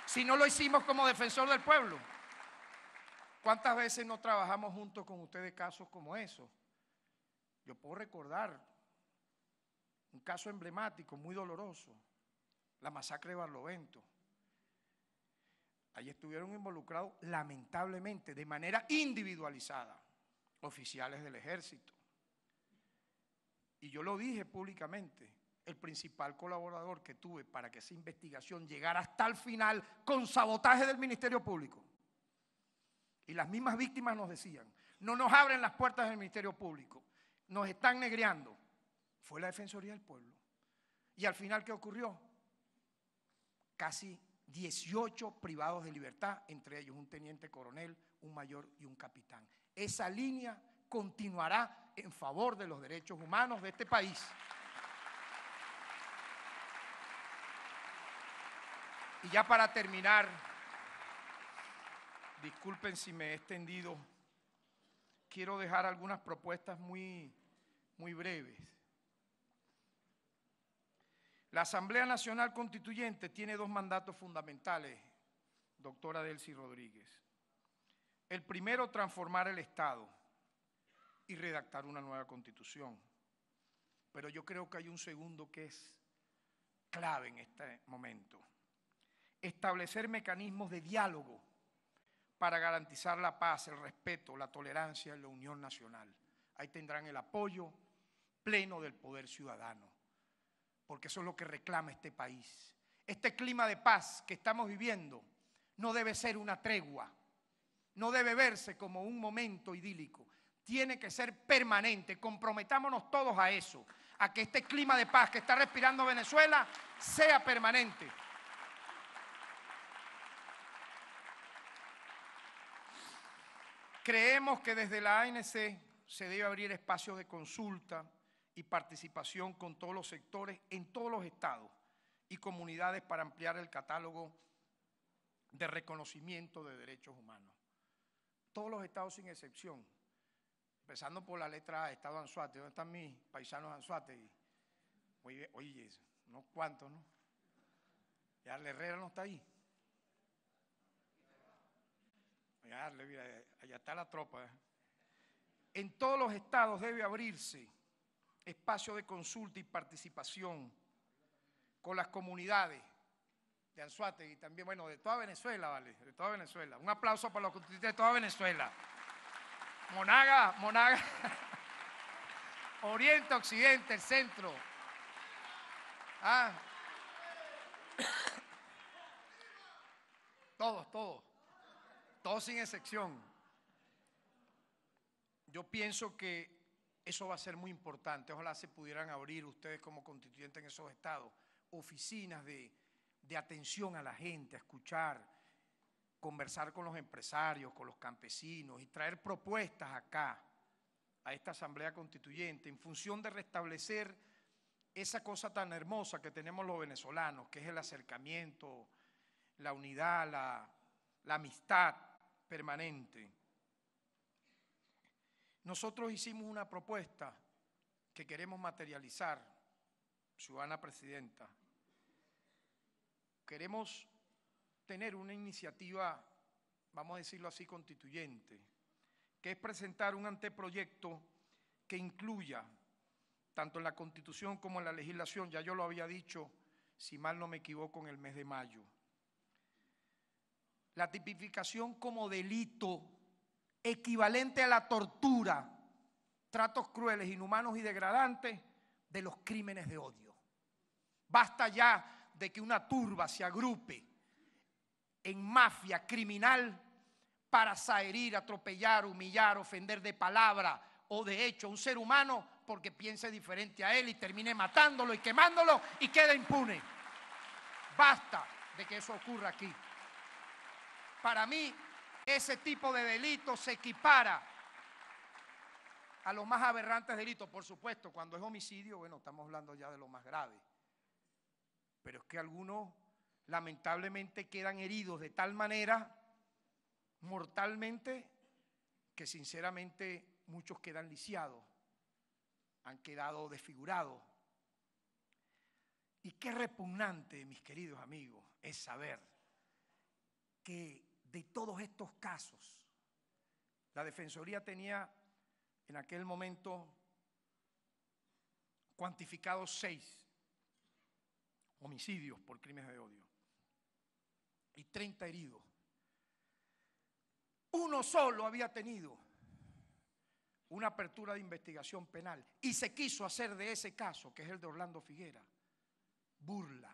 si no lo hicimos como defensor del pueblo. ¿Cuántas veces no trabajamos juntos con ustedes casos como esos? Yo puedo recordar un caso emblemático, muy doloroso, la masacre de Barlovento. Ahí estuvieron involucrados, lamentablemente, de manera individualizada, oficiales del ejército. Y yo lo dije públicamente, el principal colaborador que tuve para que esa investigación llegara hasta el final con sabotaje del Ministerio Público. Y las mismas víctimas nos decían, no nos abren las puertas del Ministerio Público, nos están negreando. Fue la Defensoría del Pueblo. Y al final, ¿qué ocurrió? Casi 18 privados de libertad, entre ellos un teniente coronel, un mayor y un capitán. Esa línea continuará en favor de los derechos humanos de este país. Y ya para terminar, disculpen si me he extendido, quiero dejar algunas propuestas muy breves. La Asamblea Nacional Constituyente tiene dos mandatos fundamentales, doctora Delcy Rodríguez. El primero, transformar el Estado y redactar una nueva Constitución. Pero yo creo que hay un segundo que es clave en este momento. Establecer mecanismos de diálogo para garantizar la paz, el respeto, la tolerancia y la unión nacional. Ahí tendrán el apoyo pleno del poder ciudadano, porque eso es lo que reclama este país. Este clima de paz que estamos viviendo no debe ser una tregua, no debe verse como un momento idílico, tiene que ser permanente. Comprometámonos todos a eso, a que este clima de paz que está respirando Venezuela sea permanente. Creemos que desde la ANC se debe abrir espacios de consulta y participación con todos los sectores en todos los estados y comunidades para ampliar el catálogo de reconocimiento de derechos humanos. Todos los estados sin excepción, empezando por la letra A, estado Anzoátegui. ¿Dónde están mis paisanos Anzoátegui? Oye, unos cuantos, ¿no? Ya Herrera no está ahí. Mira, allá está la tropa. En todos los estados debe abrirse espacio de consulta y participación con las comunidades de Anzoátegui también, bueno, de toda Venezuela, ¿vale? De toda Venezuela. Un aplauso para los constituyentes de toda Venezuela. Monaga, Oriente, Occidente, el centro. Todos sin excepción. Yo pienso que eso va a ser muy importante. Ojalá se pudieran abrir ustedes como constituyentes en esos estados, oficinas de atención a la gente, a escuchar, conversar con los empresarios, con los campesinos y traer propuestas acá, a esta Asamblea Constituyente, en función de restablecer esa cosa tan hermosa que tenemos los venezolanos, que es el acercamiento, la unidad, la amistad permanente. Nosotros hicimos una propuesta que queremos materializar, ciudadana presidenta. Queremos tener una iniciativa, vamos a decirlo así, constituyente, que es presentar un anteproyecto que incluya, tanto en la Constitución como en la legislación, ya yo lo había dicho, si mal no me equivoco, en el mes de mayo, la tipificación como delito equivalente a la tortura, tratos crueles, inhumanos y degradantes de los crímenes de odio. Basta ya de que una turba se agrupe en mafia criminal para saherir, atropellar, humillar, ofender de palabra o de hecho a un ser humano porque piense diferente a él y termine matándolo y quemándolo y quede impune. Basta de que eso ocurra aquí. Para mí, ese tipo de delitos se equipara a los más aberrantes delitos. Por supuesto, cuando es homicidio, bueno, estamos hablando ya de lo más grave. Pero es que algunos lamentablemente quedan heridos de tal manera, mortalmente, que sinceramente muchos quedan lisiados, han quedado desfigurados. Y qué repugnante, mis queridos amigos, es saber que de todos estos casos, la Defensoría tenía en aquel momento cuantificados 6 homicidios por crímenes de odio y 30 heridos. uno solo había tenido una apertura de investigación penal y se quiso hacer de ese caso, que es el de Orlando Figuera, burla,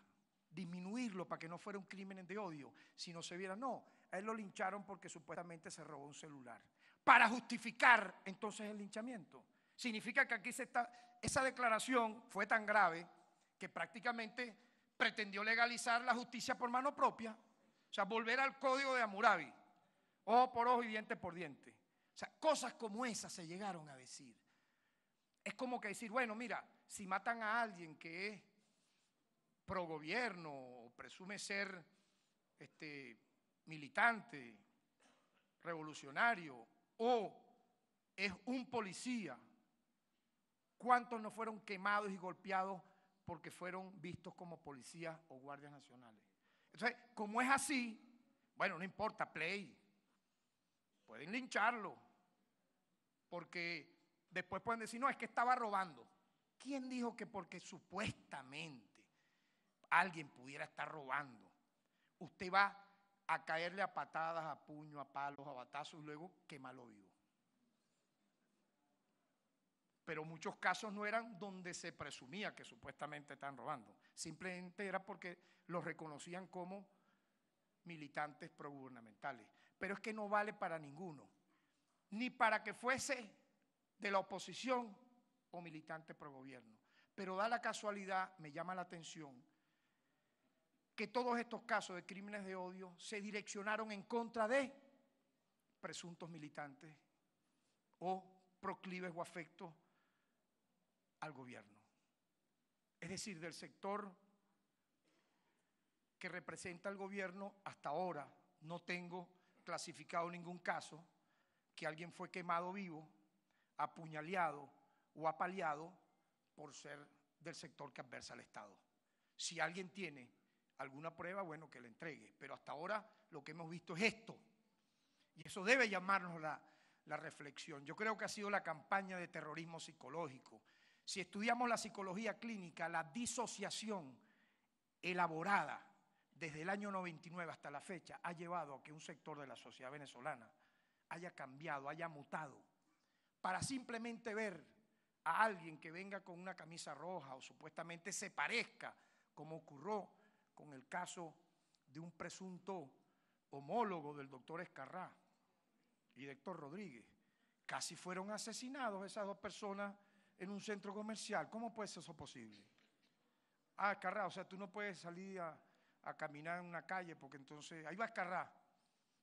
disminuirlo para que no fuera un crimen de odio, sino se viera, no, a él lo lincharon porque supuestamente se robó un celular. Para justificar entonces el linchamiento. Significa que aquí esa declaración fue tan grave que prácticamente pretendió legalizar la justicia por mano propia, o sea, volver al código de Hammurabi, ojo por ojo y diente por diente. O sea, cosas como esas se llegaron a decir. Es como que decir, bueno, mira, si matan a alguien que es pro gobierno o presume ser militante, revolucionario o es un policía, ¿cuántos no fueron quemados y golpeados porque fueron vistos como policías o guardias nacionales? Entonces, como es así, bueno, no importa, play. Pueden lincharlo, porque después pueden decir, no, es que estaba robando. ¿Quién dijo que porque supuestamente alguien pudiera estar robando, usted va a caerle a patadas, a puño, a palos, a batazos y luego quemarlo vivo? Pero muchos casos no eran donde se presumía que supuestamente están robando. Simplemente era porque los reconocían como militantes progubernamentales. Pero es que no vale para ninguno, ni para que fuese de la oposición o militante pro gobierno. Pero da la casualidad, me llama la atención, que todos estos casos de crímenes de odio se direccionaron en contra de presuntos militantes o proclives o afectos al gobierno. Es decir, del sector que representa al gobierno, hasta ahora no tengo clasificado ningún caso que alguien fue quemado vivo, apuñaleado o apaleado por ser del sector que adversa al Estado. Si alguien tiene alguna prueba, bueno, que la entregue, pero hasta ahora lo que hemos visto es esto, y eso debe llamarnos la reflexión. Yo creo que ha sido la campaña de terrorismo psicológico. Si estudiamos la psicología clínica, la disociación elaborada desde el año 99 hasta la fecha ha llevado a que un sector de la sociedad venezolana haya cambiado, haya mutado, para simplemente ver a alguien que venga con una camisa roja o supuestamente se parezca, como ocurrió con el caso de un presunto homólogo del doctor Escarrá y de Héctor Rodríguez. Casi fueron asesinados esas dos personas en un centro comercial. ¿Cómo puede ser eso posible? Ah, Escarrá, o sea, tú no puedes salir a caminar en una calle porque entonces, ahí va Escarrá,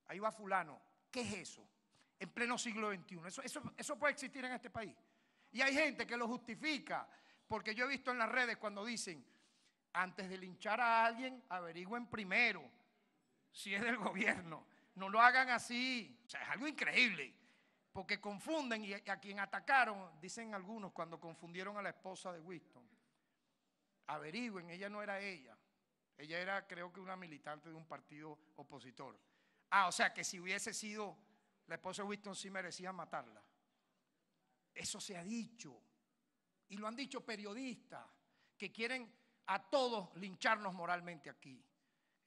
ahí va fulano. ¿Qué es eso? En pleno siglo XXI. Eso puede existir en este país. Y hay gente que lo justifica, porque yo he visto en las redes cuando dicen, antes de linchar a alguien, averigüen primero si es del gobierno. No lo hagan así. O sea, es algo increíble, porque confunden, y a quien atacaron, dicen algunos cuando confundieron a la esposa de Winston. Averigüen, ella no era ella. Ella era, creo que, una militante de un partido opositor. Ah, o sea que si hubiese sido la esposa de Winston, sí merecía matarla. Eso se ha dicho, y lo han dicho periodistas que quieren a todos lincharnos moralmente aquí.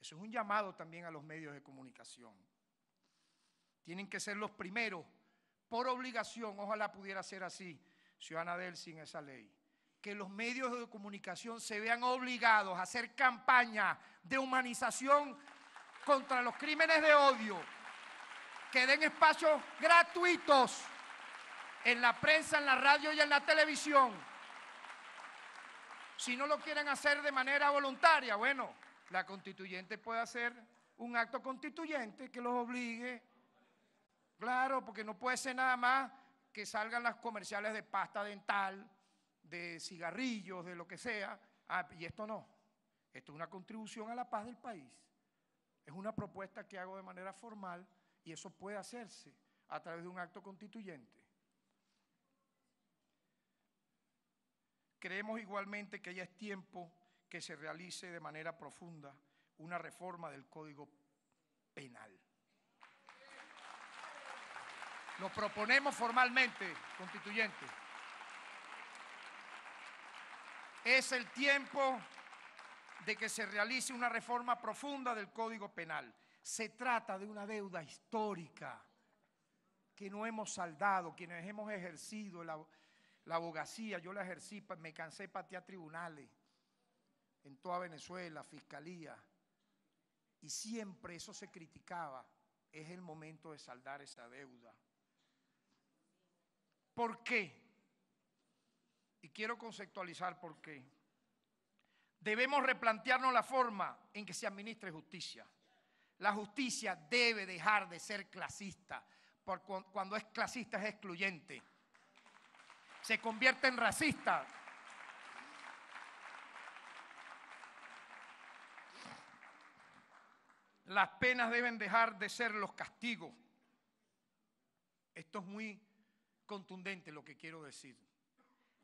Eso es un llamado también a los medios de comunicación. Tienen que ser los primeros, por obligación, ojalá pudiera ser así, Ciudadana Del, sin esa ley, que los medios de comunicación se vean obligados a hacer campaña de humanización contra los crímenes de odio, que den espacios gratuitos en la prensa, en la radio y en la televisión. Si no lo quieren hacer de manera voluntaria, bueno, la constituyente puede hacer un acto constituyente que los obligue. Claro, porque no puede ser nada más que salgan las comerciales de pasta dental, de cigarrillos, de lo que sea. Ah, y esto no. Esto es una contribución a la paz del país. Es una propuesta que hago de manera formal y eso puede hacerse a través de un acto constituyente. Creemos igualmente que ya es tiempo que se realice de manera profunda una reforma del Código Penal. Lo proponemos formalmente, constituyente. Es el tiempo de que se realice una reforma profunda del Código Penal. Se trata de una deuda histórica que no hemos saldado, quienes hemos ejercido la abogacía. Yo la ejercí, me cansé de patear tribunales en toda Venezuela, fiscalía, y siempre eso se criticaba. Es el momento de saldar esa deuda. ¿Por qué? Y quiero conceptualizar por qué. Debemos replantearnos la forma en que se administre justicia. La justicia debe dejar de ser clasista, porque cuando es clasista es excluyente. Se convierte en racista. Las penas deben dejar de ser los castigos. Esto es muy contundente lo que quiero decir.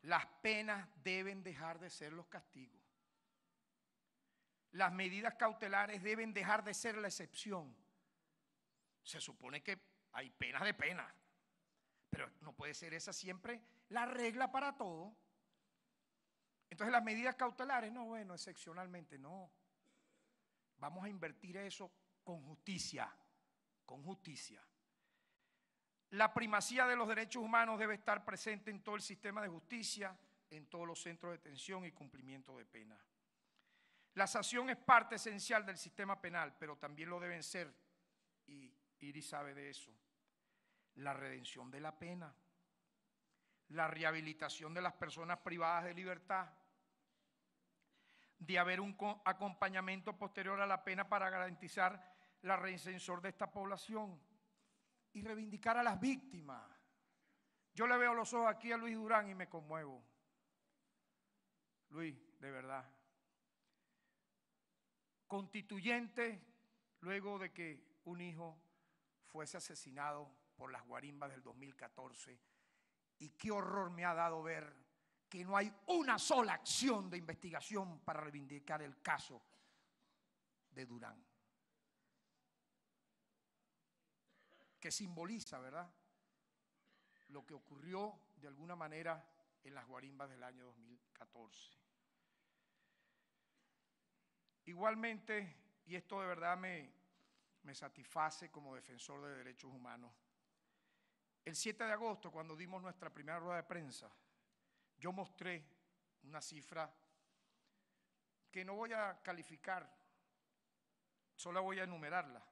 Las penas deben dejar de ser los castigos. Las medidas cautelares deben dejar de ser la excepción. Se supone que hay penas de pena, pero no puede ser esa siempre la regla para todo. Entonces las medidas cautelares, no, bueno, excepcionalmente no. Vamos a invertir eso con justicia, con justicia. La primacía de los derechos humanos debe estar presente en todo el sistema de justicia, en todos los centros de detención y cumplimiento de pena. La sanción es parte esencial del sistema penal, pero también lo deben ser, y Iris sabe de eso, la redención de la pena, la rehabilitación de las personas privadas de libertad, de haber un acompañamiento posterior a la pena para garantizar la reinserción de esta población y reivindicar a las víctimas. Yo le veo los ojos aquí a Luis Durán y me conmuevo. Luis, de verdad. Constituyente luego de que un hijo fuese asesinado por las guarimbas del 2014, y qué horror me ha dado ver que no hay una sola acción de investigación para reivindicar el caso de Durán, que simboliza, ¿verdad?, lo que ocurrió de alguna manera en las guarimbas del año 2014. Igualmente, y esto de verdad me satisface como defensor de derechos humanos, el 7 de agosto, cuando dimos nuestra primera rueda de prensa, yo mostré una cifra que no voy a calificar, solo voy a enumerarla,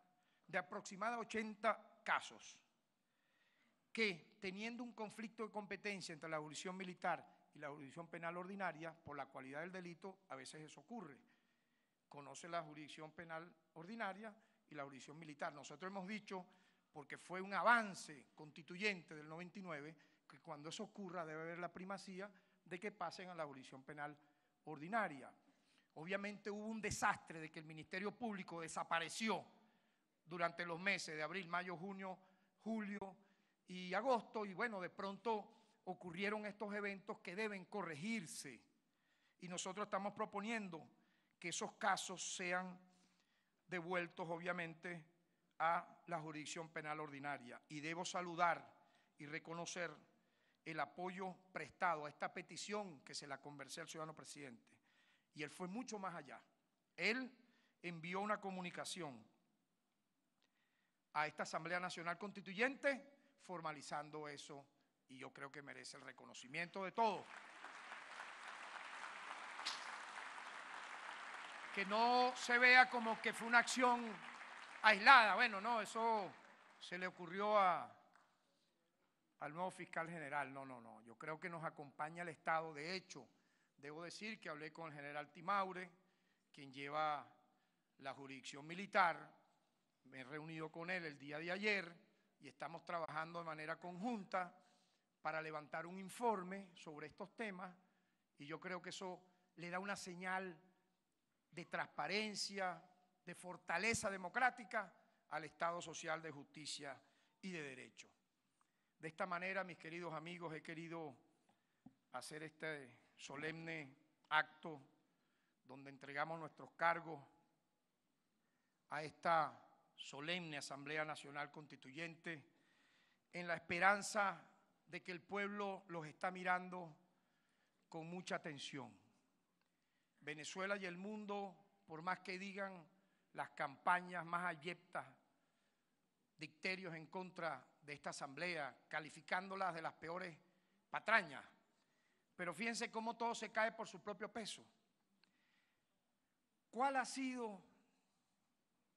de aproximadamente 80 casos que, teniendo un conflicto de competencia entre la jurisdicción militar y la jurisdicción penal ordinaria, por la cualidad del delito, a veces eso ocurre. Conoce la jurisdicción penal ordinaria y la jurisdicción militar. Nosotros hemos dicho, porque fue un avance constituyente del 99, que cuando eso ocurra debe haber la primacía de que pasen a la jurisdicción penal ordinaria. Obviamente hubo un desastre de que el Ministerio Público desapareció durante los meses de abril, mayo, junio, julio y agosto, y bueno, de pronto ocurrieron estos eventos que deben corregirse, y nosotros estamos proponiendo que esos casos sean devueltos obviamente a la jurisdicción penal ordinaria. Y debo saludar y reconocer el apoyo prestado a esta petición que se la conversé al ciudadano presidente. Y él fue mucho más allá. Él envió una comunicación a esta Asamblea Nacional Constituyente formalizando eso, y yo creo que merece el reconocimiento de todos. Que no se vea como que fue una acción aislada. Bueno, no, eso se le ocurrió al nuevo fiscal general. No. Yo creo que nos acompaña el Estado. De hecho, debo decir que hablé con el general Timaure, quien lleva la jurisdicción militar. Me he reunido con él el día de ayer y estamos trabajando de manera conjunta para levantar un informe sobre estos temas, y yo creo que eso le da una señal de transparencia, de fortaleza democrática al Estado social de justicia y de derecho. De esta manera, mis queridos amigos, he querido hacer este solemne acto donde entregamos nuestros cargos a esta solemne Asamblea Nacional Constituyente, en la esperanza de que el pueblo los está mirando con mucha atención. Venezuela y el mundo, por más que digan las campañas más abyectas dicterios en contra de esta asamblea, calificándolas de las peores patrañas. Pero fíjense cómo todo se cae por su propio peso. ¿Cuál ha sido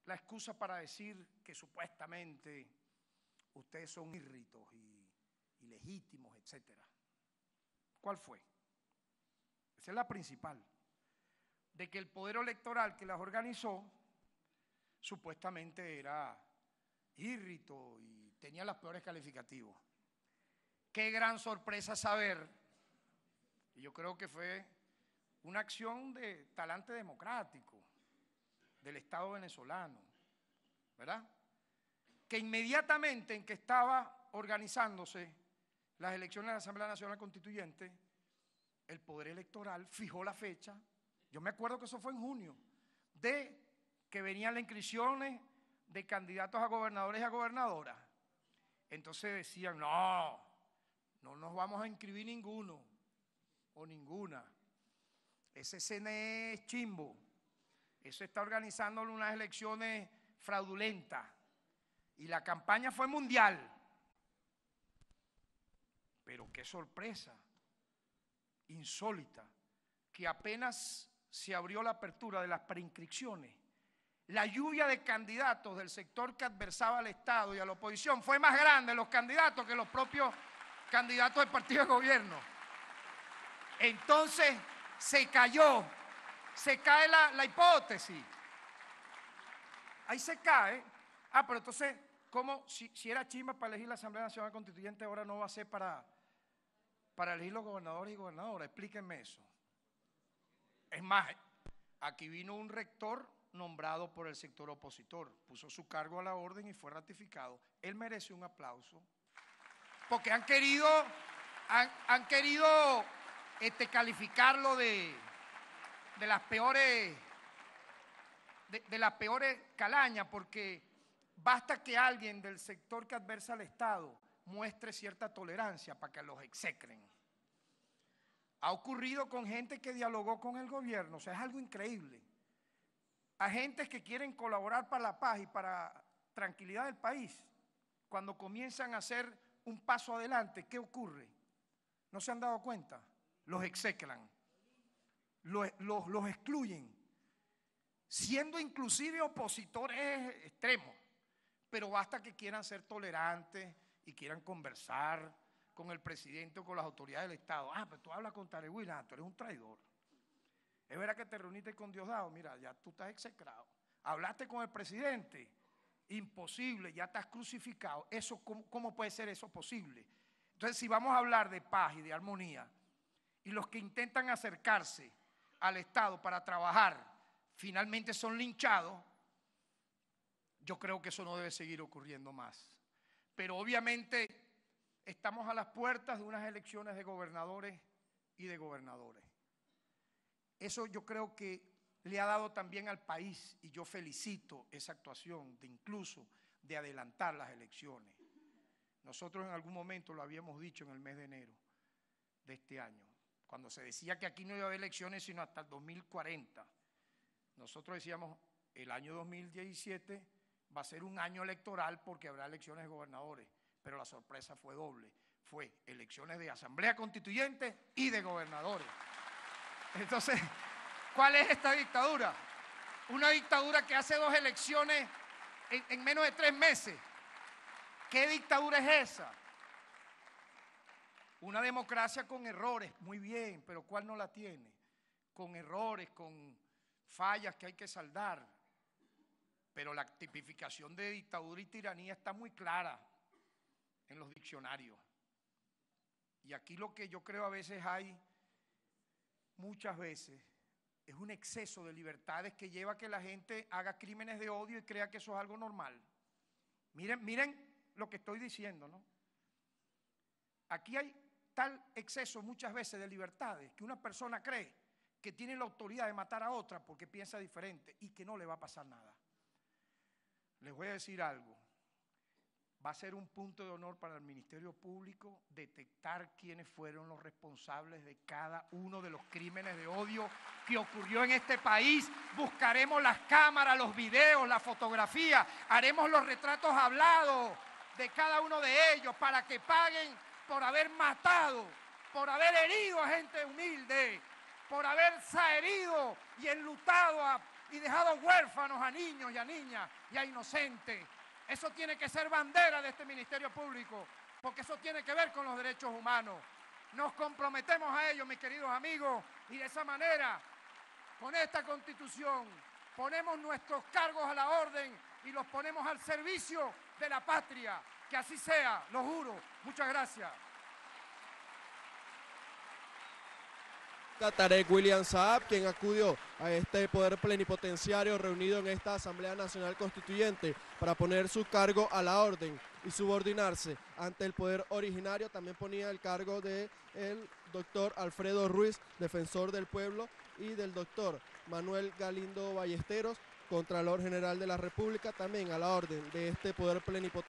la excusa para decir que supuestamente ustedes son írritos y ilegítimos, etcétera? ¿Cuál fue? Esa es la principal. De que el poder electoral que las organizó supuestamente era írrito y tenía los peores calificativos. Qué gran sorpresa saber, y yo creo que fue una acción de talante democrático del Estado venezolano, ¿verdad? Que inmediatamente en que estaba organizándose las elecciones de la Asamblea Nacional Constituyente, el Poder Electoral fijó la fecha, yo me acuerdo que eso fue en junio, de que venían las inscripciones de candidatos a gobernadores y a gobernadoras. Entonces decían, no nos vamos a inscribir ninguno o ninguna. Ese CNE es chimbo, eso está organizando unas elecciones fraudulentas y la campaña fue mundial. Pero qué sorpresa, insólita, que apenas se abrió la apertura de las preinscripciones, la lluvia de candidatos del sector que adversaba al Estado y a la oposición fue más grande los candidatos que los propios candidatos del partido de gobierno. Entonces se cae la hipótesis. Ahí se cae. Pero entonces, ¿cómo? Si era chimba para elegir la Asamblea Nacional Constituyente, ahora no va a ser para elegir los gobernadores y gobernadoras. Explíquenme eso. Es más, aquí vino un rector nombrado por el sector opositor, puso su cargo a la orden y fue ratificado. Él merece un aplauso, porque han querido calificarlo de las peores calañas, porque basta que alguien del sector que adversa al Estado muestre cierta tolerancia para que los execren. Ha ocurrido con gente que dialogó con el gobierno, o sea, es algo increíble. Agentes que quieren colaborar para la paz y para tranquilidad del país, cuando comienzan a hacer un paso adelante, ¿qué ocurre? ¿No se han dado cuenta? Los execran, los excluyen, siendo inclusive opositores extremos, pero basta que quieran ser tolerantes y quieran conversar con el presidente o con las autoridades del Estado. Pero tú hablas con Tarek William, tú eres un traidor. Es verdad que te reuniste con Diosdado, mira, ya tú estás execrado. Hablaste con el presidente, imposible, ya estás crucificado. ¿Cómo puede ser eso posible? Entonces, si vamos a hablar de paz y de armonía, y los que intentan acercarse al Estado para trabajar finalmente son linchados, yo creo que eso no debe seguir ocurriendo más. Pero obviamente estamos a las puertas de unas elecciones de gobernadores y de gobernadores. Eso yo creo que le ha dado también al país, y yo felicito esa actuación incluso de adelantar las elecciones. Nosotros en algún momento lo habíamos dicho en el mes de enero de este año, cuando se decía que aquí no iba a haber elecciones sino hasta el 2040. Nosotros decíamos, el año 2017 va a ser un año electoral porque habrá elecciones de gobernadores, pero la sorpresa fue doble, fue elecciones de asamblea constituyente y de gobernadores. Entonces, ¿cuál es esta dictadura? Una dictadura que hace 2 elecciones en menos de 3 meses. ¿Qué dictadura es esa? Una democracia con errores, muy bien, pero ¿cuál no la tiene? Con errores, con fallas que hay que saldar. Pero la tipificación de dictadura y tiranía está muy clara en los diccionarios. Y aquí lo que yo creo a veces hay, muchas veces, es un exceso de libertades que lleva a que la gente haga crímenes de odio y crea que eso es algo normal. Miren lo que estoy diciendo, ¿no? Aquí hay tal exceso muchas veces de libertades que una persona cree que tiene la autoridad de matar a otra porque piensa diferente y que no le va a pasar nada. Les voy a decir algo. va a ser un punto de honor para el Ministerio Público detectar quiénes fueron los responsables de cada uno de los crímenes de odio que ocurrió en este país. Buscaremos las cámaras, los videos, la fotografía, haremos los retratos hablados de cada uno de ellos para que paguen por haber matado, por haber herido a gente humilde, por haber herido y enlutado y dejado huérfanos a niños y a niñas y a inocentes. Eso tiene que ser bandera de este Ministerio Público, porque eso tiene que ver con los derechos humanos. Nos comprometemos a ello, mis queridos amigos, y de esa manera, con esta Constitución, ponemos nuestros cargos a la orden y los ponemos al servicio de la patria. Que así sea, lo juro. Muchas gracias. Tarek William Saab, quien acudió a este poder plenipotenciario reunido en esta Asamblea Nacional Constituyente para poner su cargo a la orden y subordinarse ante el poder originario. También ponía el cargo del doctor Alfredo Ruiz, defensor del pueblo, y del doctor Manuel Galindo Ballesteros, Contralor General de la República, también a la orden de este poder plenipotenciario.